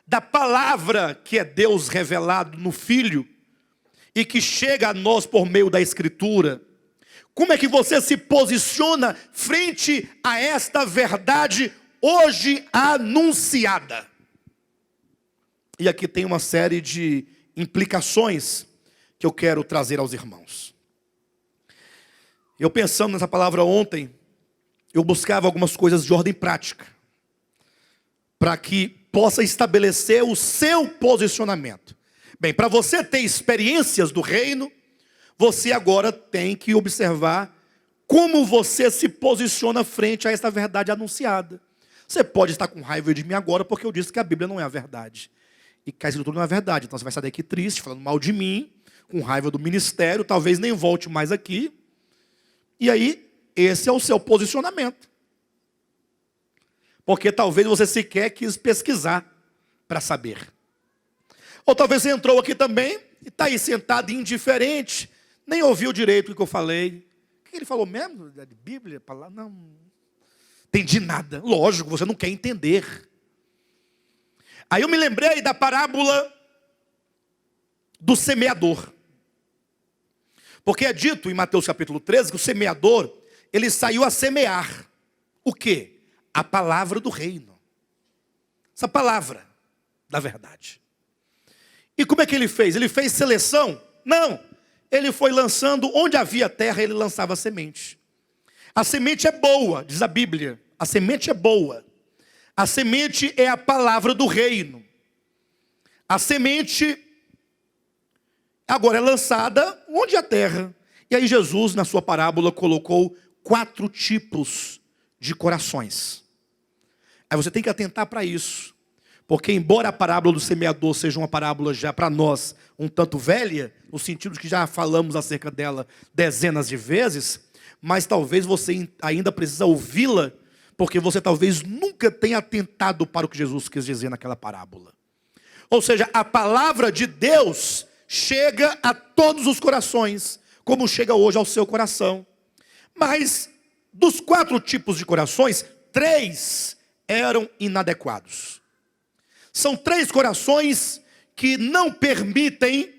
da palavra que é Deus revelado no Filho, e que chega a nós por meio da Escritura, como é que você se posiciona frente a esta verdade hoje anunciada? E aqui tem uma série de implicações que eu quero trazer aos irmãos. Eu pensando nessa palavra ontem, eu buscava algumas coisas de ordem prática, para que possa estabelecer o seu posicionamento. Bem, para você ter experiências do reino, você agora tem que observar como você se posiciona frente a esta verdade anunciada. Você pode estar com raiva de mim agora, porque eu disse que a Bíblia não é a verdade. E que a Escritura não é a verdade. Então você vai sair daqui triste, falando mal de mim, com raiva do ministério, talvez nem volte mais aqui. E aí, esse é o seu posicionamento. Porque talvez você sequer quis pesquisar para saber. Ou talvez você entrou aqui também e está aí sentado indiferente, nem ouviu direito o que eu falei. O que ele falou mesmo? De Bíblia? Palavra? Não entendi nada. Lógico, você não quer entender. Aí eu me lembrei da parábola do semeador. Porque é dito em Mateus capítulo 13 que o semeador, ele saiu a semear. O quê? A palavra do reino. Essa palavra da verdade. E como é que ele fez? Ele fez seleção? Não. Ele foi lançando, onde havia terra, ele lançava a semente. A semente é boa, diz a Bíblia. A semente é boa. A semente é a palavra do reino. A semente agora é lançada onde a terra. E aí Jesus, na sua parábola, colocou 4 tipos de corações. Aí você tem que atentar para isso. Porque embora a parábola do semeador seja uma parábola já para nós um tanto velha, no sentido de que já falamos acerca dela dezenas de vezes, mas talvez você ainda precisa ouvi-la, porque você talvez nunca tenha atentado para o que Jesus quis dizer naquela parábola. Ou seja, a palavra de Deus chega a todos os corações, como chega hoje ao seu coração. Mas dos 4 tipos de corações, 3 eram inadequados. São 3 corações que não permitem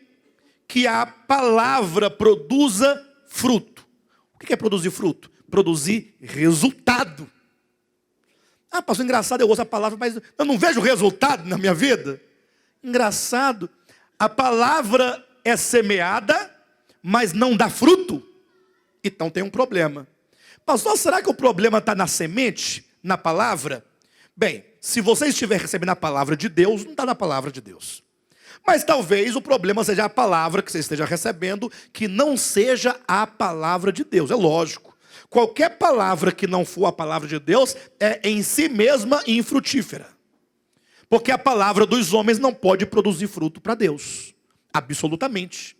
que a palavra produza fruto. O que é produzir fruto? Produzir resultado. Ah, pastor, engraçado, eu ouço a palavra, mas eu não vejo resultado na minha vida. Engraçado, a palavra é semeada, mas não dá fruto. Então tem um problema. Pastor, será que o problema está na semente, na palavra? Bem, se você estiver recebendo a palavra de Deus, não está na palavra de Deus. Mas talvez o problema seja a palavra que você esteja recebendo, que não seja a palavra de Deus. É lógico. Qualquer palavra que não for a palavra de Deus é em si mesma infrutífera. Porque a palavra dos homens não pode produzir fruto para Deus. Absolutamente.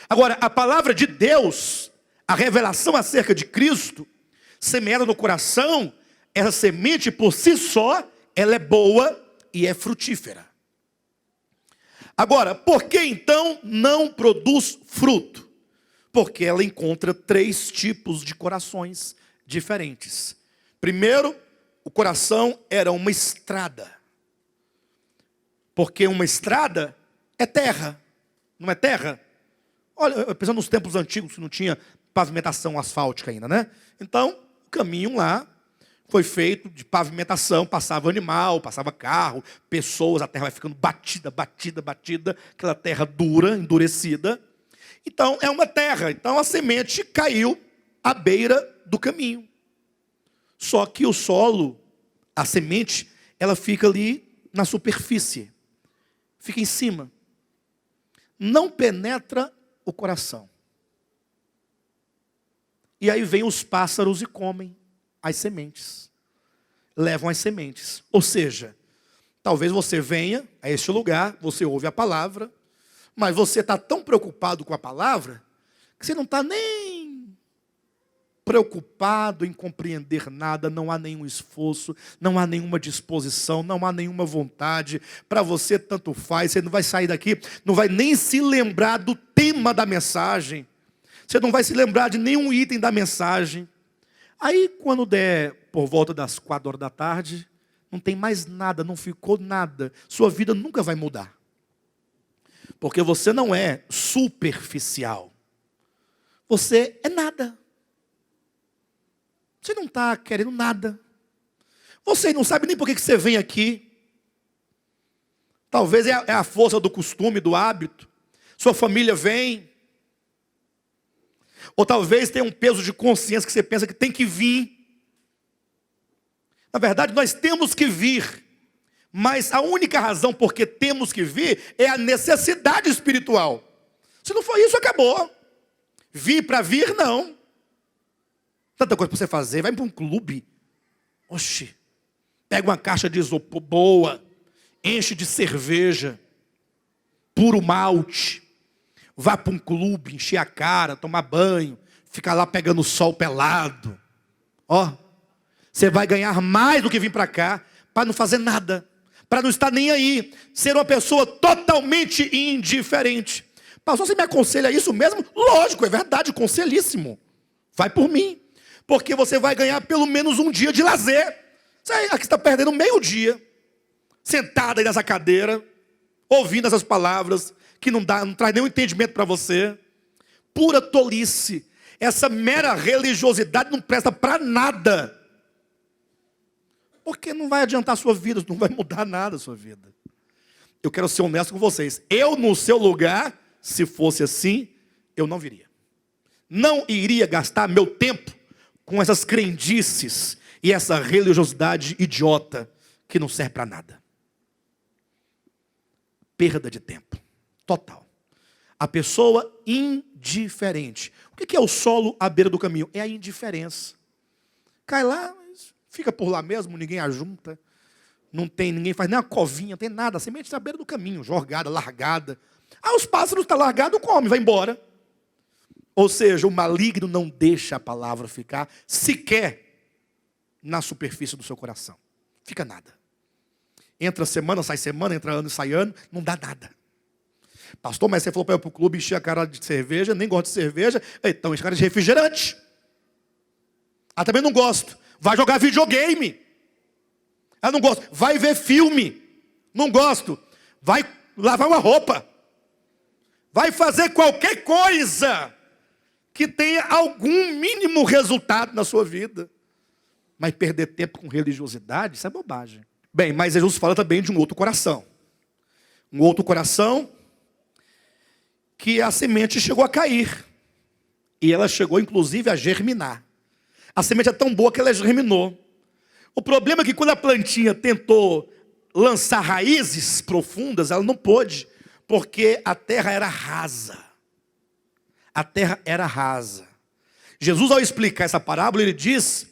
Agora, a palavra de Deus, a revelação acerca de Cristo, semeada no coração, essa semente por si só, ela é boa e é frutífera. Agora, por que então não produz fruto? Porque ela encontra 3 tipos de corações diferentes. Primeiro, o coração era uma estrada. Porque uma estrada é terra, não é terra? Olha, pensando nos tempos antigos, que não tinha pavimentação asfáltica ainda, né? Então, o caminho lá foi feito de pavimentação, passava animal, passava carro, pessoas, a terra vai ficando batida, aquela terra dura, endurecida. Então, é uma terra. Então, a semente caiu à beira do caminho. Só que o solo, a semente, ela fica ali na superfície. Fica em cima. Não penetra o coração. E aí vem os pássaros e comem as sementes. Levam as sementes. Ou seja, talvez você venha a este lugar, você ouve a palavra, mas você está tão preocupado com a palavra, que você não está nem preocupado em compreender nada, não há nenhum esforço, não há nenhuma disposição, não há nenhuma vontade. Para você tanto faz, você não vai sair daqui, não vai nem se lembrar do tema da mensagem. Você não vai se lembrar de nenhum item da mensagem. Aí quando der por volta das 4 horas da tarde, não tem mais nada, não ficou nada. Sua vida nunca vai mudar. Porque você não é superficial. Você é nada. Você não está querendo nada. Você não sabe nem por que você vem aqui. Talvez é a força do costume, do hábito. Sua família vem. Ou talvez tenha um peso de consciência que você pensa que tem que vir. Na verdade, nós temos que vir. Mas a única razão por que temos que vir é a necessidade espiritual. Se não for isso, acabou. Vir para vir, não. Tanta coisa para você fazer. Vai para um clube. Oxi. Pega uma caixa de isopor boa. Enche de cerveja. Puro malte. Vá para um clube, encher a cara, tomar banho. Ficar lá pegando sol pelado. Ó. Você vai ganhar mais do que vir para cá. Para não fazer nada. Para não estar nem aí. Ser uma pessoa totalmente indiferente. Pastor, você me aconselha isso mesmo? Lógico, é verdade, conselhíssimo. Vai por mim. Porque você vai ganhar pelo menos um dia de lazer. Você aqui está perdendo meio dia. Sentada aí nessa cadeira. Ouvindo essas palavras. Que não traz nenhum entendimento para você. Pura tolice. Essa mera religiosidade não presta para nada. Porque não vai adiantar a sua vida. Não vai mudar nada a sua vida. Eu quero ser honesto com vocês. Eu no seu lugar, se fosse assim, eu não viria. Não iria gastar meu tempo com essas crendices e essa religiosidade idiota que não serve para nada. Perda de tempo. Total. A pessoa indiferente. O que é o solo à beira do caminho? É a indiferença. Cai lá, fica por lá mesmo, ninguém ajunta. Não tem, ninguém faz nem uma covinha, não tem nada. A semente está à beira do caminho, jogada, largada. Ah, os pássaros estão largados, come, vai embora. Ou seja, o maligno não deixa a palavra ficar sequer na superfície do seu coração. Fica nada. Entra semana, entra ano, sai ano, não dá nada. Pastor, mas você falou para ir para o clube encher a cara de cerveja, nem gosto de cerveja, então enche a cara de refrigerante. Ah, também não gosto. Vai jogar videogame. Ah, não gosto. Vai ver filme. Não gosto. Vai lavar uma roupa. Vai fazer qualquer coisa que tenha algum mínimo resultado na sua vida. Mas perder tempo com religiosidade, isso é bobagem. Bem, mas Jesus fala também de um outro coração. Um outro coração que a semente chegou a cair. E ela chegou, inclusive, a germinar. A semente é tão boa que ela germinou. O problema é que quando a plantinha tentou lançar raízes profundas, ela não pôde, porque a terra era rasa. A terra era rasa. Jesus, ao explicar essa parábola, ele diz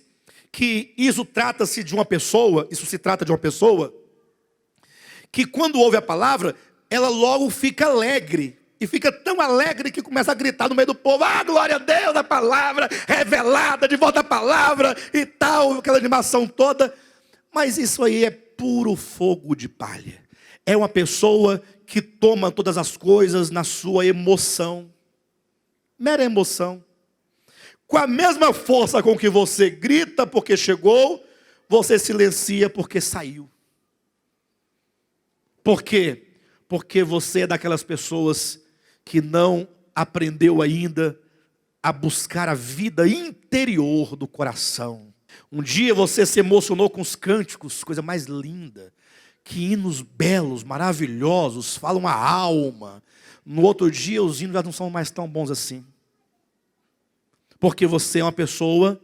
que isso trata-se de uma pessoa, isso se trata de uma pessoa, que quando ouve a palavra, ela logo fica alegre. E fica tão alegre que começa a gritar no meio do povo: ah, glória a Deus, a palavra revelada, de volta a palavra e tal, aquela animação toda. Mas isso aí é puro fogo de palha. É uma pessoa que toma todas as coisas na sua emoção. Mera emoção. Com a mesma força com que você grita porque chegou, você silencia porque saiu. Por quê? Porque você é daquelas pessoas que não aprendeu ainda a buscar a vida interior do coração. Um dia você se emocionou com os cânticos, coisa mais linda, que hinos belos, maravilhosos, falam a alma. No outro dia os hinos já não são mais tão bons assim. Porque você é uma pessoa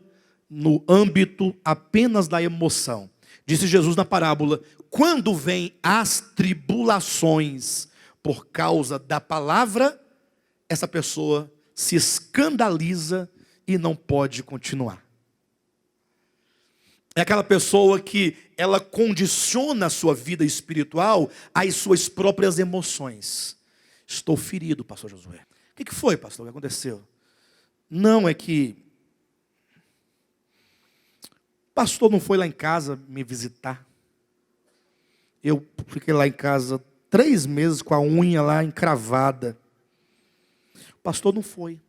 no âmbito apenas da emoção. Disse Jesus na parábola: quando vêm as tribulações por causa da palavra, essa pessoa se escandaliza e não pode continuar. É aquela pessoa que ela condiciona a sua vida espiritual às suas próprias emoções. Estou ferido, pastor Josué. O que foi, pastor? O que aconteceu? Não, é que o pastor não foi lá em casa me visitar. Eu fiquei lá em casa 3 meses com a unha lá encravada. O pastor não foi.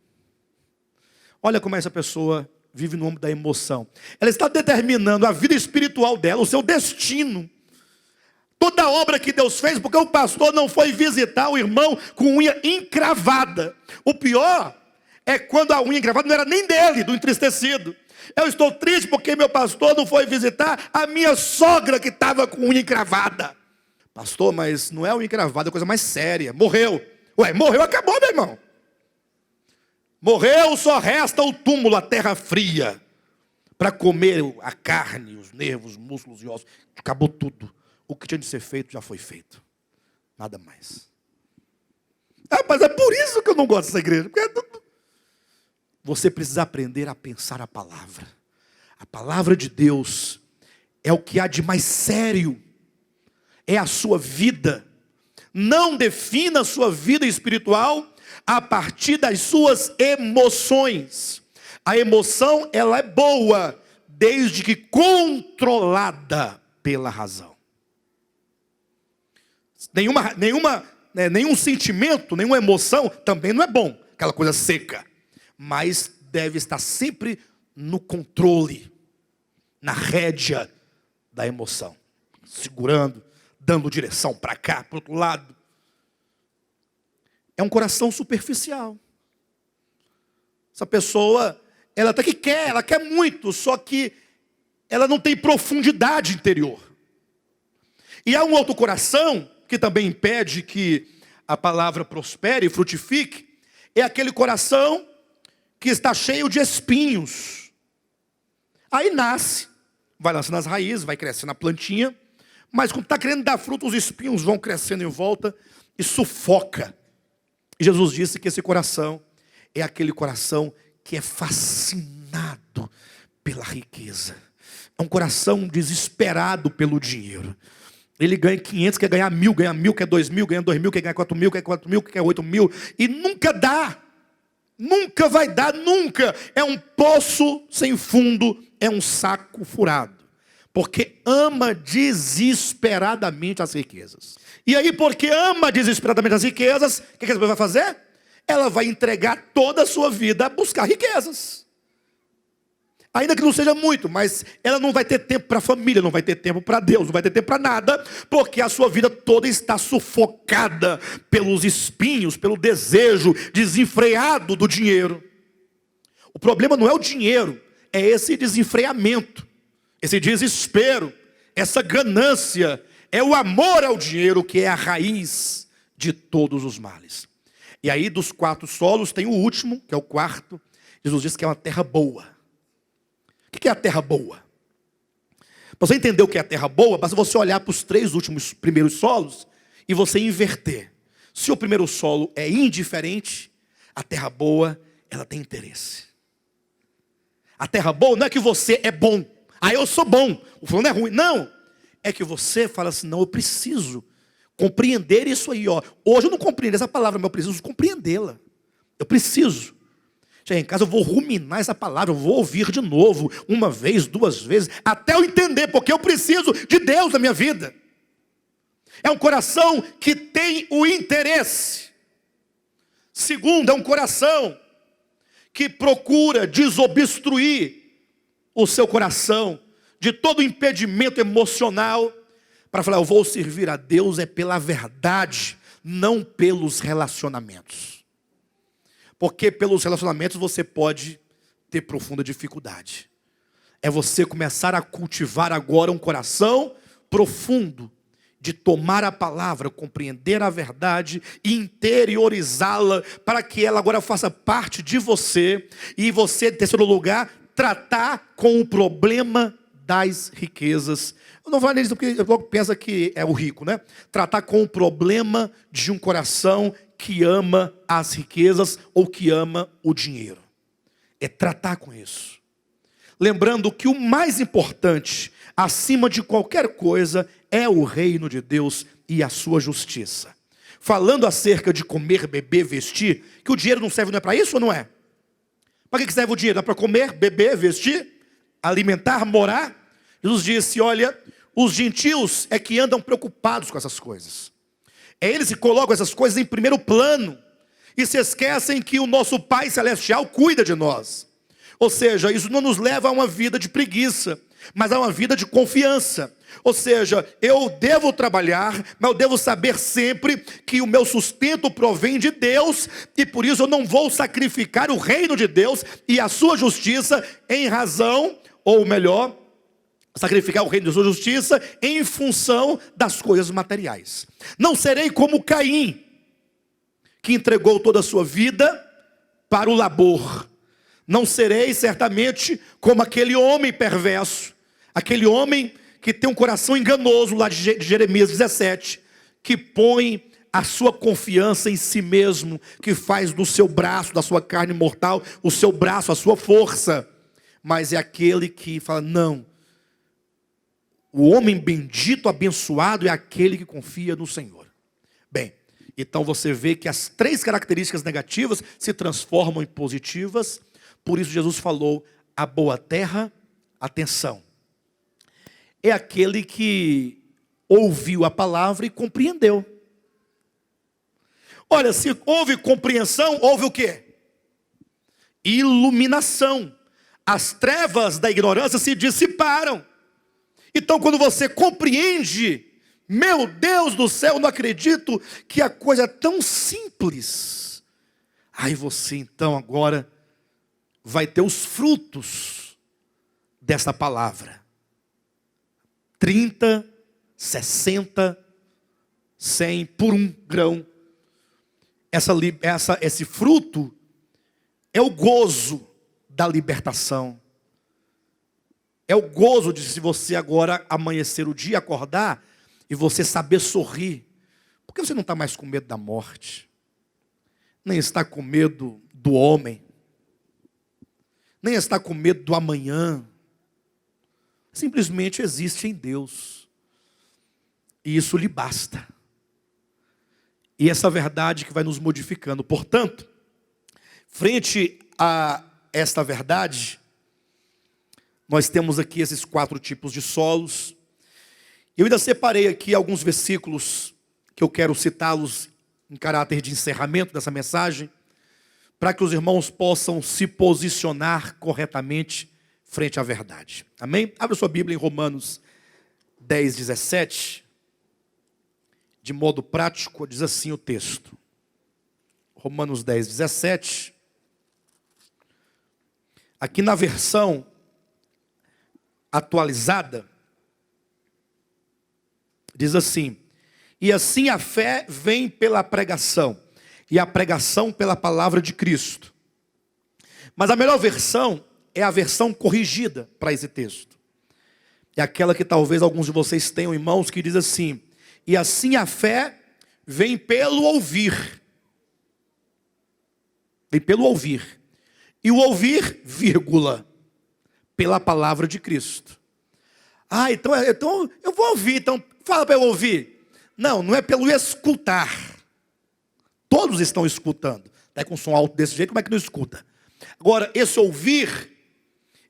Olha como essa pessoa vive no âmbito da emoção. Ela está determinando a vida espiritual dela, o seu destino. Toda a obra que Deus fez, porque o pastor não foi visitar o irmão com unha encravada. O pior é quando a unha encravada não era nem dele, do entristecido. Eu estou triste porque meu pastor não foi visitar a minha sogra que estava com unha encravada. Pastor, mas não é unha encravada, é coisa mais séria. Morreu. Ué, morreu, acabou, meu irmão. Morreu, só resta o túmulo, a terra fria, para comer a carne, os nervos, os músculos e ossos. Acabou tudo. O que tinha de ser feito já foi feito. Nada mais. Ah, mas é por isso que eu não gosto dessa igreja. Você precisa aprender a pensar a palavra. A palavra de Deus é o que há de mais sério. É a sua vida. Não defina a sua vida espiritual a partir das suas emoções. A emoção, ela é boa, desde que controlada pela razão. Nenhum sentimento, nenhuma emoção também não é bom, aquela coisa seca. Mas deve estar sempre no controle, na rédea da emoção. Segurando, dando direção para cá, para o outro lado. É um coração superficial. Essa pessoa, ela até que quer, ela quer muito, só que ela não tem profundidade interior. E há um outro coração, que também impede que a palavra prospere e frutifique, é aquele coração que está cheio de espinhos. Aí nasce, vai lançando as raízes, vai crescendo a plantinha, mas quando está querendo dar fruto, os espinhos vão crescendo em volta e sufoca. E Jesus disse que esse coração é aquele coração que é fascinado pela riqueza. É um coração desesperado pelo dinheiro. Ele ganha 500, quer ganhar 1.000, ganha 1.000, quer 2.000, ganha 2.000, quer ganhar 4.000, quer 4.000, quer 8.000. E nunca dá. Nunca vai dar, nunca. É um poço sem fundo, é um saco furado. Porque ama desesperadamente as riquezas. E aí, porque ama desesperadamente as riquezas, o que essa pessoa vai fazer? Ela vai entregar toda a sua vida a buscar riquezas. Ainda que não seja muito, mas ela não vai ter tempo para a família, não vai ter tempo para Deus, não vai ter tempo para nada, porque a sua vida toda está sufocada pelos espinhos, pelo desejo desenfreado do dinheiro. O problema não é o dinheiro, é esse desenfreamento, esse desespero, essa ganância, é o amor ao dinheiro que é a raiz de todos os males. E aí dos 4 solos tem o último, que é o quarto. Jesus diz que é uma terra boa. O que é a terra boa? Para você entender o que é a terra boa, basta você olhar para os 3 primeiros solos e você inverter. Se o primeiro solo é indiferente, a terra boa, ela tem interesse. A terra boa não é que você é bom. Ah, eu sou bom, o fulano é ruim. Não, é que você fala assim, não, eu preciso compreender isso aí. Ó. Hoje eu não compreendo essa palavra, mas eu preciso compreendê-la. Eu preciso. Chega em casa, eu vou ruminar essa palavra, eu vou ouvir de novo, 1 vez, 2 vezes, até eu entender, porque eu preciso de Deus na minha vida. É um coração que tem o interesse. Segundo, é um coração que procura desobstruir o seu coração de todo impedimento emocional, para falar, eu vou servir a Deus é pela verdade, não pelos relacionamentos. Porque pelos relacionamentos você pode ter profunda dificuldade. É você começar a cultivar agora um coração profundo, de tomar a palavra, compreender a verdade e interiorizá-la, para que ela agora faça parte de você. E você, em terceiro lugar, tratar com o problema das riquezas. Eu não vou nisso porque eu logo penso que é o rico, né? Tratar com o problema de um coração que ama as riquezas ou que ama o dinheiro. É tratar com isso. Lembrando que o mais importante, acima de qualquer coisa, é o reino de Deus e a sua justiça. Falando acerca de comer, beber, vestir, que o dinheiro não serve, não é para isso ou não é? Para que serve o dinheiro? É para comer, beber, vestir, alimentar, morar? Jesus disse, olha, os gentios é que andam preocupados com essas coisas. É eles que colocam essas coisas em primeiro plano e se esquecem que o nosso Pai Celestial cuida de nós. Ou seja, isso não nos leva a uma vida de preguiça, mas a uma vida de confiança. Ou seja, eu devo trabalhar, mas eu devo saber sempre que o meu sustento provém de Deus, e por isso eu não vou sacrificar o reino de Deus e a sua justiça em razão, ou melhor, sacrificar o reino da sua justiça em função das coisas materiais. Não serei como Caim, que entregou toda a sua vida para o labor. Não serei certamente como aquele homem perverso, aquele homem que tem um coração enganoso, lá de Jeremias 17, que põe a sua confiança em si mesmo, que faz do seu braço, da sua carne mortal, o seu braço, a sua força. Mas é aquele que fala, não, o homem bendito, abençoado é aquele que confia no Senhor. Bem, então você vê que as 3 características negativas se transformam em positivas. Por isso Jesus falou, a boa terra, atenção, é aquele que ouviu a palavra e compreendeu. Olha, se houve compreensão, houve o quê? Iluminação. As trevas da ignorância se dissiparam. Então quando você compreende, meu Deus do céu, não acredito que a coisa é tão simples. Aí você então agora vai ter os frutos dessa palavra. 30, 60, 100 por 1 grão. Esse fruto é o gozo da libertação. É o gozo de se você agora amanhecer o dia, acordar e você saber sorrir. Porque você não está mais com medo da morte. Nem está com medo do homem. Nem está com medo do amanhã. Simplesmente existe em Deus. E isso lhe basta. E essa verdade que vai nos modificando. Portanto, frente a esta verdade, nós temos aqui esses 4 tipos de solos. Eu ainda separei aqui alguns versículos que eu quero citá-los em caráter de encerramento dessa mensagem, para que os irmãos possam se posicionar corretamente frente à verdade. Amém? Abra sua Bíblia em Romanos 10, 17. De modo prático, diz assim o texto. Romanos 10, 17. Aqui na versão atualizada, diz assim: e assim a fé vem pela pregação, e a pregação pela palavra de Cristo. Mas a melhor versão é a versão corrigida para esse texto. É aquela que talvez alguns de vocês tenham em mãos, que diz assim: e assim a fé vem pelo ouvir. Vem pelo ouvir. E o ouvir, vírgula, pela palavra de Cristo. Ah, então eu vou ouvir, então fala para eu ouvir. Não, não é pelo escutar. Todos estão escutando. Até com som alto desse jeito, como é que não escuta? Agora, esse ouvir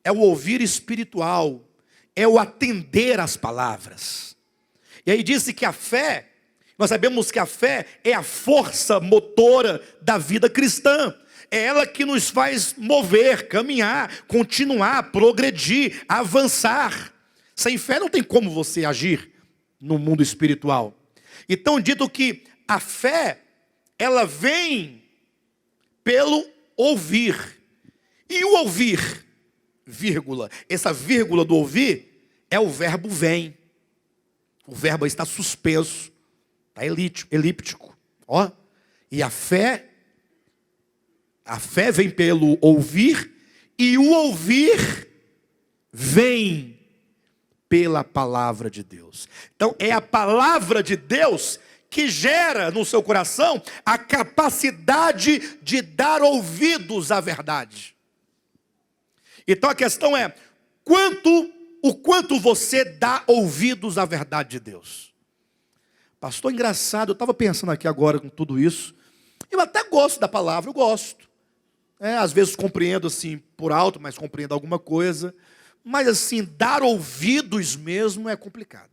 é o ouvir espiritual, é o atender às palavras. E aí disse que a fé, nós sabemos que a fé é a força motora da vida cristã. É ela que nos faz mover, caminhar, continuar, progredir, avançar. Sem fé não tem como você agir no mundo espiritual. Então, dito que a fé, ela vem pelo ouvir. E o ouvir, vírgula, essa vírgula do ouvir é o verbo vem. O verbo está suspenso, está elíptico. Ó. E a fé vem pelo ouvir, e o ouvir vem pela palavra de Deus. Então é a palavra de Deus que gera no seu coração a capacidade de dar ouvidos à verdade. Então a questão é, o quanto você dá ouvidos à verdade de Deus? Pastor, engraçado, eu estava pensando aqui agora com tudo isso, eu até gosto da palavra, eu gosto. Às vezes compreendo assim por alto, mas compreendo alguma coisa. Mas assim, dar ouvidos mesmo é complicado.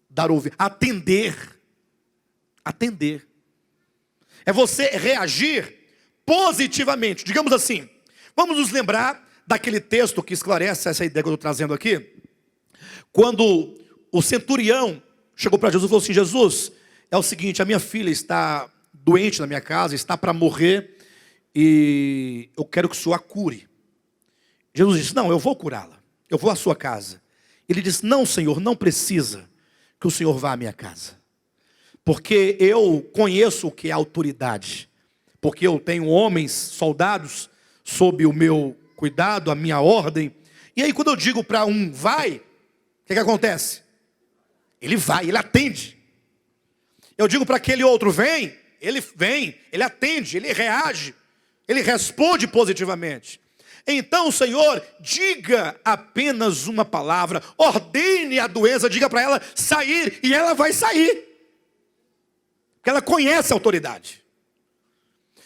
Dar ouvidos, atender. É você reagir positivamente. Digamos assim, vamos nos lembrar daquele texto que esclarece essa ideia que eu estou trazendo aqui. Quando o centurião chegou para Jesus e falou assim: Jesus, é o seguinte, a minha filha está doente na minha casa, está para morrer, e eu quero que o senhor a cure. Jesus disse: não, eu vou curá-la, eu vou à sua casa. Ele disse: não, Senhor, não precisa que o senhor vá à minha casa, porque eu conheço o que é autoridade, porque eu tenho homens, soldados, sob o meu cuidado, a minha ordem. E aí quando eu digo para um vai, o que acontece? Ele vai, ele atende. Eu digo para aquele outro vem, ele atende, ele reage, ele responde positivamente. Então, Senhor, diga apenas uma palavra, ordene a doença, diga para ela sair, e ela vai sair, porque ela conhece a autoridade.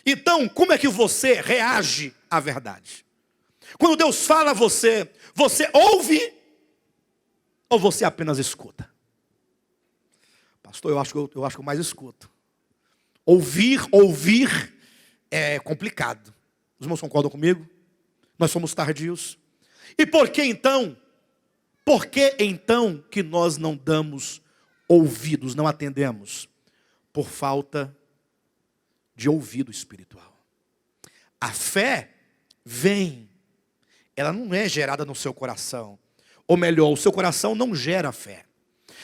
Então, como é que você reage à verdade? Quando Deus fala a você, você ouve ou você apenas escuta? Pastor, eu acho que eu mais escuto. Ouvir é complicado. Os irmãos concordam comigo? Nós somos tardios. E por que então que nós não damos ouvidos, não atendemos? Por falta de ouvido espiritual. A fé vem, ela não é gerada no seu coração. Ou melhor, o seu coração não gera fé.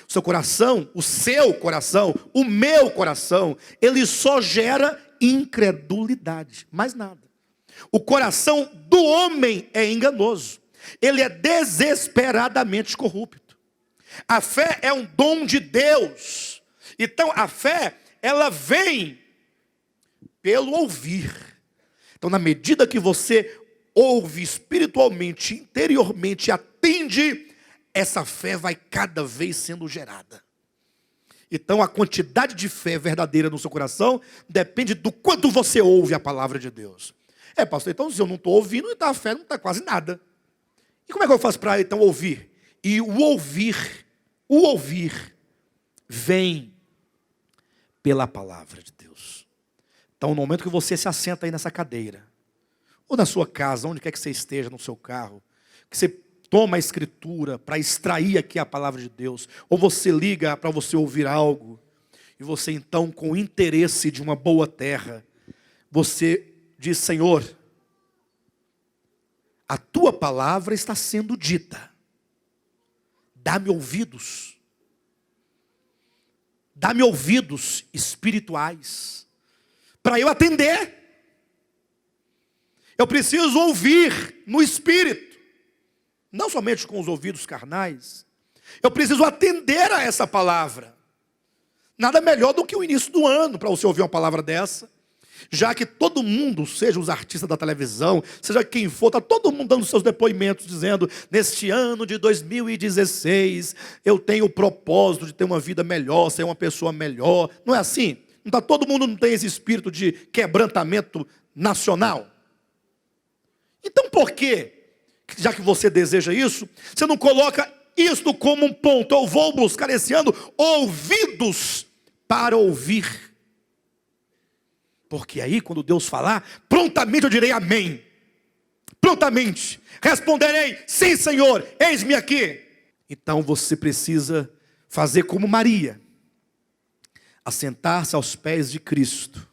O seu coração, o meu coração, ele só gera incredulidade, mais nada. O coração do homem é enganoso. Ele é desesperadamente corrupto. A fé é um dom de Deus. Então a fé, ela vem pelo ouvir. Então na medida que você ouve espiritualmente, interiormente, atende, essa fé vai cada vez sendo gerada. Então a quantidade de fé verdadeira no seu coração depende do quanto você ouve a palavra de Deus. Pastor, então se eu não estou ouvindo, então a fé não está quase nada. E como é que eu faço para então ouvir? E o ouvir vem pela palavra de Deus. Então no momento que você se assenta aí nessa cadeira, ou na sua casa, onde quer que você esteja, no seu carro, que você toma a escritura para extrair aqui a palavra de Deus, ou você liga para você ouvir algo, e você então com o interesse de uma boa terra, você diz: Senhor, a tua palavra está sendo dita, dá-me ouvidos espirituais, para eu atender. Eu preciso ouvir no Espírito, não somente com os ouvidos carnais. Eu preciso atender a essa palavra. Nada melhor do que o início do ano para você ouvir uma palavra dessa. Já que todo mundo, seja os artistas da televisão, seja quem for, está todo mundo dando seus depoimentos, dizendo: neste ano de 2016, eu tenho o propósito de ter uma vida melhor, ser uma pessoa melhor. Não é assim? Todo mundo não tem esse espírito de quebrantamento nacional? Então por quê? Já que você deseja isso, você não coloca isto como um ponto: eu vou buscar esse ano ouvidos para ouvir. Porque aí, quando Deus falar, prontamente eu direi amém. Prontamente responderei: sim, Senhor, eis-me aqui. Então você precisa fazer como Maria, assentar-se aos pés de Cristo.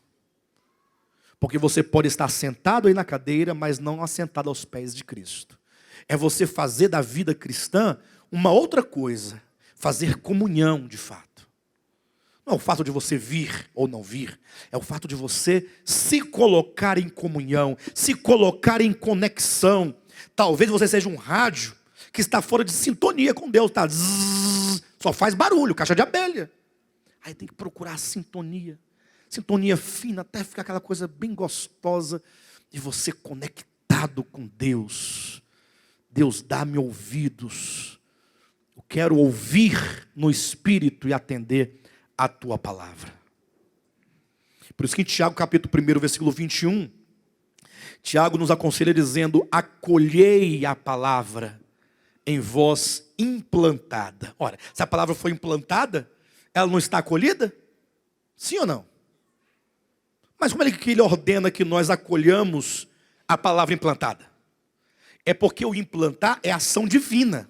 Porque você pode estar sentado aí na cadeira, mas não assentado aos pés de Cristo. É você fazer da vida cristã uma outra coisa, fazer comunhão de fato. Não é o fato de você vir ou não vir, é o fato de você se colocar em comunhão, se colocar em conexão. Talvez você seja um rádio que está fora de sintonia com Deus, tá? Zzz, só faz barulho, caixa de abelha. Aí tem que procurar a sintonia fina, até ficar aquela coisa bem gostosa, e você conectado com Deus. Deus, dá-me ouvidos, eu quero ouvir no Espírito e atender a tua palavra. Por isso que em Tiago capítulo 1, versículo 21, Tiago nos aconselha dizendo: acolhei a palavra em vós implantada. Ora, se a palavra foi implantada, ela não está acolhida? Sim ou não? Mas como é que ele ordena que nós acolhamos a palavra implantada? É porque o implantar é ação divina.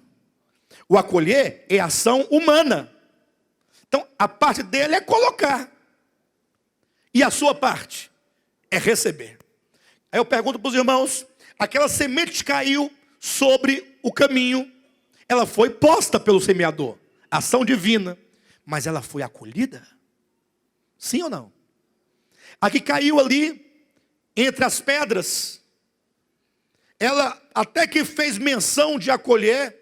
O acolher é ação humana. Então, a parte dele é colocar. E a sua parte é receber. Aí eu pergunto para os irmãos: aquela semente caiu sobre o caminho, ela foi posta pelo semeador, ação divina, mas ela foi acolhida? Sim ou não? A que caiu ali, entre as pedras, ela até que fez menção de acolher,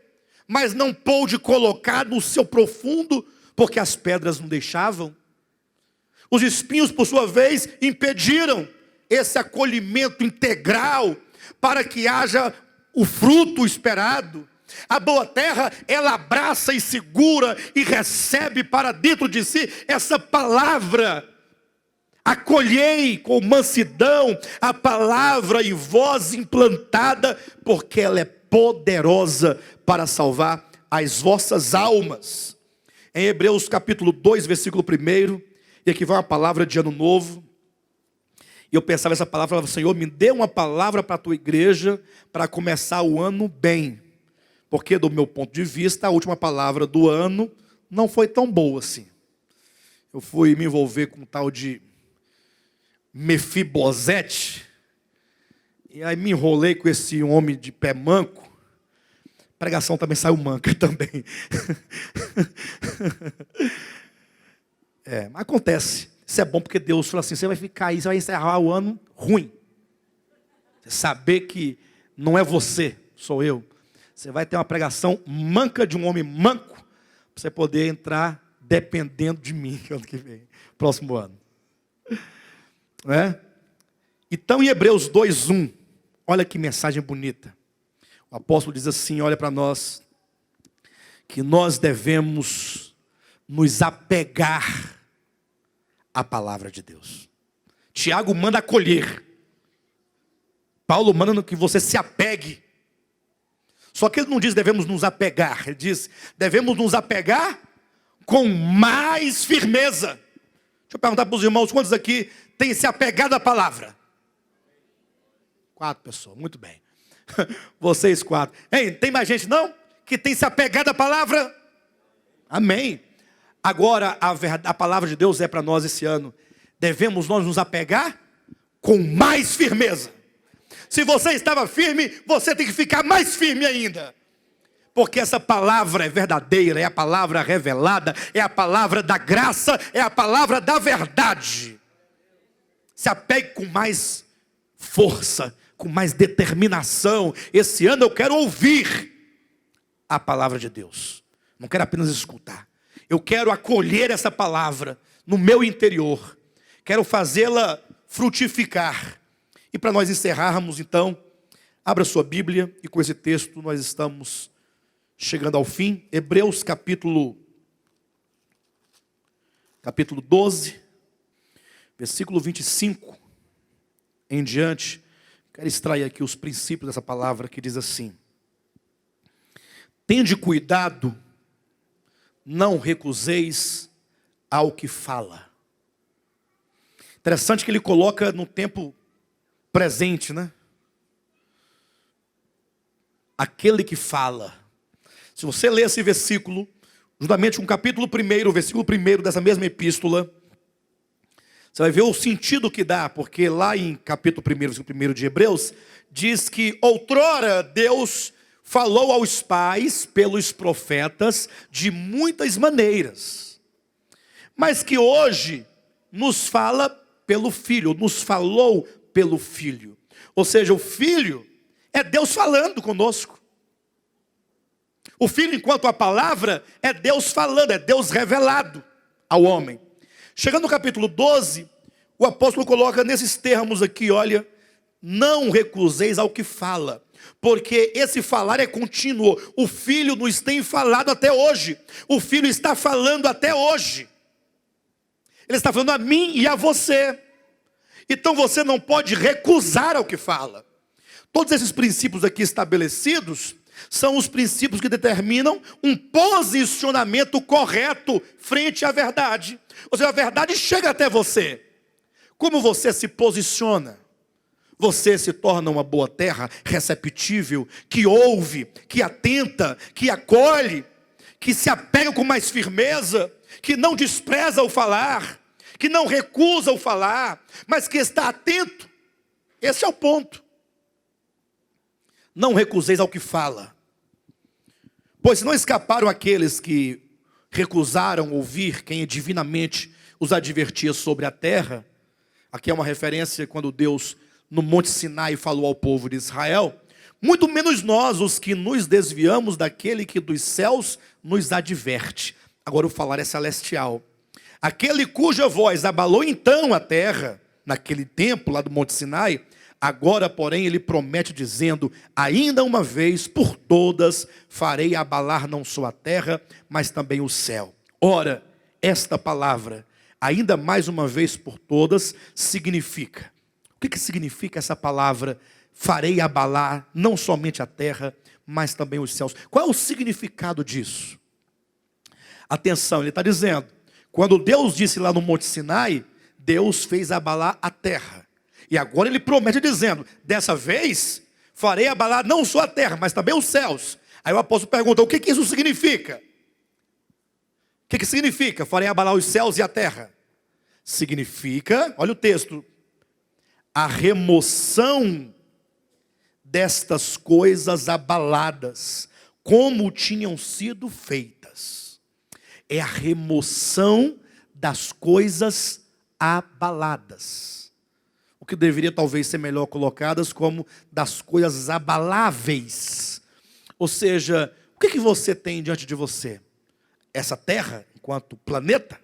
mas não pôde colocar no seu profundo, porque as pedras não deixavam. Os espinhos, por sua vez, impediram esse acolhimento integral para que haja o fruto esperado. A boa terra, ela abraça e segura e recebe para dentro de si essa palavra. Acolhei com mansidão a palavra em vós implantada, porque ela é poderosa para salvar as vossas almas. Em Hebreus capítulo 2, versículo 1, e aqui vai uma palavra de ano novo. E eu pensava essa palavra, falava: Senhor, me dê uma palavra para a tua igreja, para começar o ano bem. Porque do meu ponto de vista, a última palavra do ano não foi tão boa assim. Eu fui me envolver com um tal de Mefibosete, e aí me enrolei com esse homem de pé manco. A pregação também saiu manca também. Mas acontece. Isso é bom porque Deus falou assim: você vai ficar aí, você vai encerrar o ano ruim. Você saber que não é você, sou eu. Você vai ter uma pregação manca de um homem manco, para você poder entrar dependendo de mim ano que vem, próximo ano. Então em Hebreus 2:1, olha que mensagem bonita. O apóstolo diz assim: olha para nós, que nós devemos nos apegar à palavra de Deus. Tiago manda acolher, Paulo manda que você se apegue. Só que ele não diz devemos nos apegar, ele diz devemos nos apegar com mais firmeza. Deixa eu perguntar para os irmãos: quantos aqui têm se apegado à palavra? 4 pessoas, muito bem. Vocês 4. Hein, tem mais gente não? Que tem se apegado à palavra? Amém. Agora a palavra de Deus é para nós esse ano: devemos nós nos apegar com mais firmeza. Se você estava firme, você tem que ficar mais firme ainda. Porque essa palavra é verdadeira, é a palavra revelada, é a palavra da graça, é a palavra da verdade. Se apegue com mais força, com mais determinação. Esse ano eu quero ouvir a palavra de Deus. Não quero apenas escutar. Eu quero acolher essa palavra no meu interior. Quero fazê-la frutificar. E para nós encerrarmos, então, abra sua Bíblia e com esse texto nós estamos chegando ao fim. Hebreus capítulo 12, versículo 25 em diante. Quero extrair aqui os princípios dessa palavra que diz assim: tende cuidado, não recuseis ao que fala. Interessante que ele coloca no tempo presente, né? Aquele que fala. Se você ler esse versículo, juntamente com o capítulo 1, o versículo 1 dessa mesma epístola, você vai ver o sentido que dá, porque lá em capítulo 1, versículo 1 de Hebreus, diz que outrora Deus falou aos pais pelos profetas de muitas maneiras, mas que hoje nos fala pelo Filho, nos falou pelo Filho. Ou seja, o Filho é Deus falando conosco. O Filho, enquanto a palavra, é Deus falando, é Deus revelado ao homem. Chegando no capítulo 12, o apóstolo coloca nesses termos aqui, olha: não recuseis ao que fala, porque esse falar é contínuo. O Filho nos tem falado até hoje. O Filho está falando até hoje. Ele está falando a mim e a você. Então você não pode recusar ao que fala. Todos esses princípios aqui estabelecidos são os princípios que determinam um posicionamento correto frente à verdade. Ou seja, a verdade chega até você. Como você se posiciona? Você se torna uma boa terra, receptível, que ouve, que atenta, que acolhe, que se apega com mais firmeza, que não despreza o falar, que não recusa o falar, mas que está atento. Esse é o ponto. Não recuseis ao que fala, pois não escaparam aqueles que recusaram ouvir quem divinamente os advertia sobre a terra. Aqui é uma referência quando Deus no Monte Sinai falou ao povo de Israel: muito menos nós, os que nos desviamos daquele que dos céus nos adverte. Agora o falar é celestial. Aquele cuja voz abalou então a terra, naquele tempo lá do Monte Sinai, agora, porém, ele promete dizendo: ainda uma vez por todas farei abalar não só a terra, mas também o céu. Ora, esta palavra, ainda mais uma vez por todas, significa. O que significa essa palavra? Farei abalar não somente a terra, mas também os céus. Qual é o significado disso? Atenção, ele está dizendo, quando Deus disse lá no Monte Sinai, Deus fez abalar a terra. E agora ele promete dizendo: dessa vez farei abalar não só a terra, mas também os céus. Aí o apóstolo pergunta: o que isso significa? O que significa farei abalar os céus e a terra? Significa, olha o texto, a remoção destas coisas abaladas, como tinham sido feitas. É a remoção das coisas abaladas. O que deveria talvez ser melhor colocadas como das coisas abaláveis. Ou seja, o que você tem diante de você? Essa terra, enquanto planeta?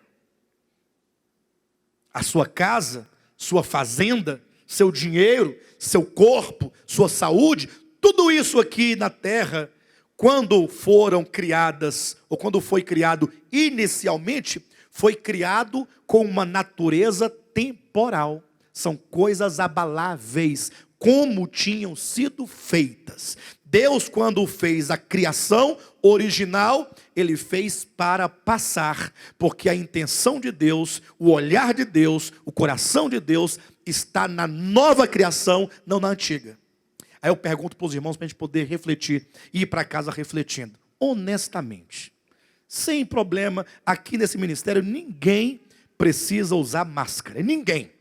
A sua casa, sua fazenda, seu dinheiro, seu corpo, sua saúde? Tudo isso aqui na terra, quando foram criadas, ou quando foi criado inicialmente, foi criado com uma natureza temporal. São coisas abaláveis, como tinham sido feitas. Deus, quando fez a criação original, Ele fez para passar, porque a intenção de Deus, o olhar de Deus, o coração de Deus está na nova criação, não na antiga. Aí eu pergunto para os irmãos, para a gente poder refletir e ir para casa refletindo, honestamente, sem problema. Aqui nesse ministério ninguém precisa usar máscara, ninguém.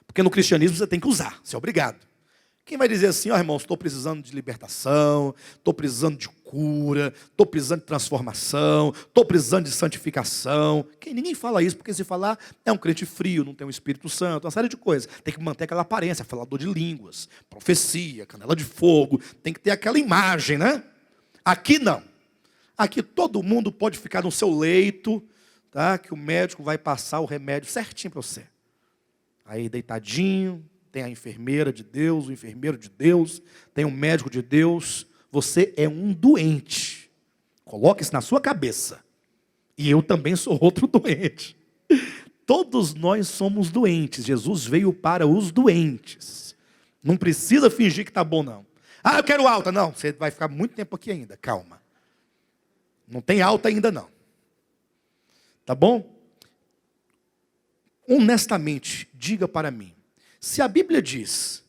Porque no cristianismo você tem que usar, você é obrigado. Quem vai dizer assim, ó irmãos, estou precisando de libertação, estou precisando de cura, estou precisando de transformação, estou precisando de santificação. Ninguém fala isso, porque se falar é um crente frio, não tem o Espírito Santo, uma série de coisas. Tem que manter aquela aparência, falador de línguas, profecia, canela de fogo, tem que ter aquela imagem, né? Aqui não. Aqui todo mundo pode ficar no seu leito, tá? Que o médico vai passar o remédio certinho para você. Aí deitadinho, tem a enfermeira de Deus, o enfermeiro de Deus, tem o médico de Deus. Você é um doente. Coloque isso na sua cabeça. E eu também sou outro doente. Todos nós somos doentes. Jesus veio para os doentes. Não precisa fingir que está bom, não. Ah, eu quero alta. Não, você vai ficar muito tempo aqui ainda. Calma. Não tem alta ainda, não. Tá bom? Honestamente, diga para mim. Se a Bíblia diz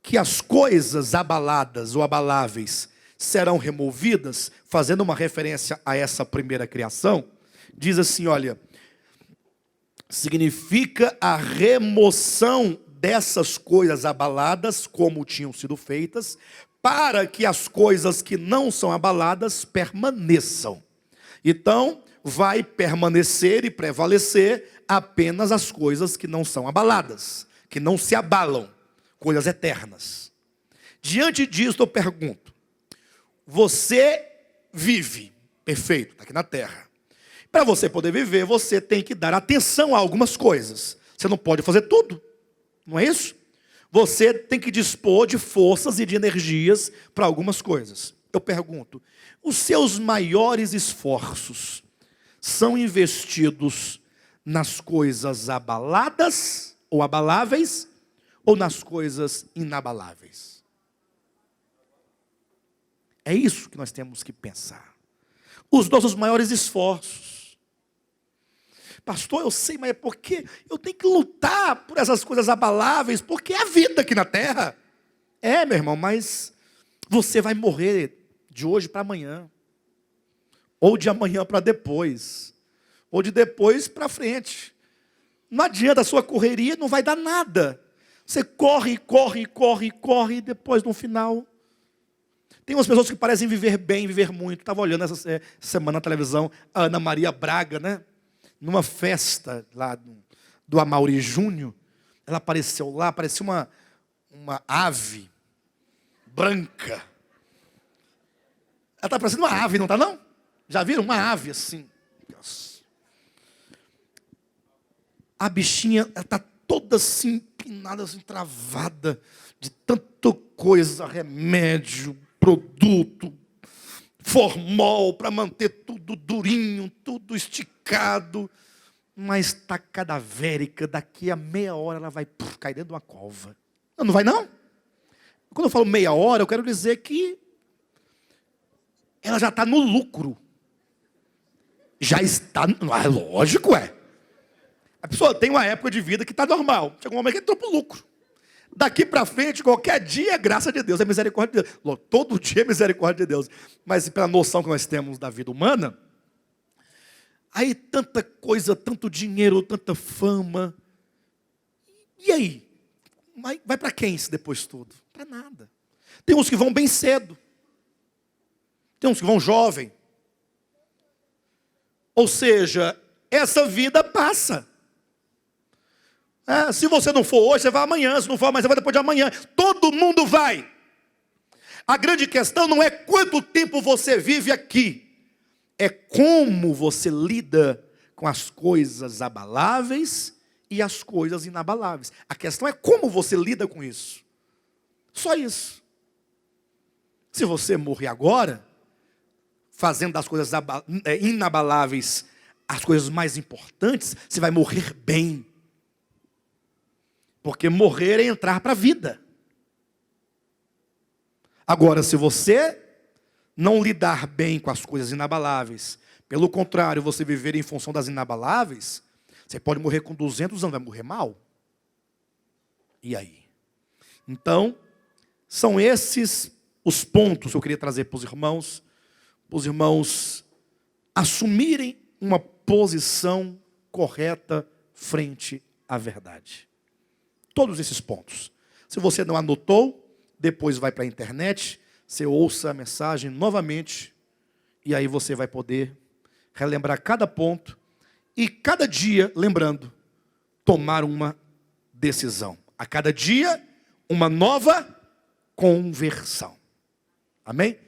que as coisas abaladas ou abaláveis serão removidas, fazendo uma referência a essa primeira criação, diz assim, olha, significa a remoção dessas coisas abaladas, como tinham sido feitas, para que as coisas que não são abaladas permaneçam. Então, vai permanecer e prevalecer apenas as coisas que não são abaladas, que não se abalam, coisas eternas. Diante disso eu pergunto, você vive, perfeito, está aqui na terra. Para você poder viver, você tem que dar atenção a algumas coisas. Você não pode fazer tudo, não é isso? Você tem que dispor de forças e de energias para algumas coisas. Eu pergunto, os seus maiores esforços são investidos nas coisas abaladas ou abaláveis, ou nas coisas inabaláveis? É isso que nós temos que pensar. Os nossos maiores esforços. Pastor, eu sei, mas é porque eu tenho que lutar por essas coisas abaláveis, porque é a vida aqui na terra. É, meu irmão, mas você vai morrer de hoje para amanhã, ou de amanhã para depois, ou de depois para frente. Não adianta, a sua correria não vai dar nada. Você corre, corre, corre, corre, e depois no final... Tem umas pessoas que parecem viver bem, viver muito. Estava olhando essa semana na televisão, a Ana Maria Braga, né? Numa festa lá do Amaury Júnior. Ela apareceu lá, parecia uma ave branca. Ela está parecendo uma ave, não está não? Já viram? Uma ave assim. A bichinha está toda assim, empinada, assim, travada, de tanta coisa, remédio, produto, formol, para manter tudo durinho, tudo esticado. Mas está cadavérica, daqui a meia hora ela vai cair dentro de uma cova. Não vai não? Quando eu falo meia hora, eu quero dizer que ela já está no lucro. Já está, é lógico, é. A pessoa tem uma época de vida que está normal. Chega um momento que entrou para o lucro. Daqui para frente, qualquer dia é graça de Deus, é misericórdia de Deus. Todo dia é misericórdia de Deus. Mas pela noção que nós temos da vida humana, aí tanta coisa, tanto dinheiro, tanta fama. E aí? Vai para quem isso depois tudo? Para nada. Tem uns que vão bem cedo. Tem uns que vão jovem. Ou seja, essa vida passa. Se você não for hoje, você vai amanhã. Se não for amanhã, você vai depois de amanhã. Todo mundo vai. A grande questão não é quanto tempo você vive aqui. É como você lida com as coisas abaláveis e as coisas inabaláveis. A questão é como você lida com isso. Só isso. Se você morrer agora, fazendo das coisas inabaláveis as coisas mais importantes, você vai morrer bem. Porque morrer é entrar para a vida. Agora, se você não lidar bem com as coisas inabaláveis, pelo contrário, você viver em função das inabaláveis, você pode morrer com 200 anos, vai morrer mal. E aí? Então, são esses os pontos que eu queria trazer para os irmãos assumirem uma posição correta frente à verdade. Todos esses pontos. Se você não anotou, depois vai para a internet, você ouça a mensagem novamente, e aí você vai poder relembrar cada ponto, e cada dia, lembrando, tomar uma decisão. A cada dia, uma nova conversão. Amém?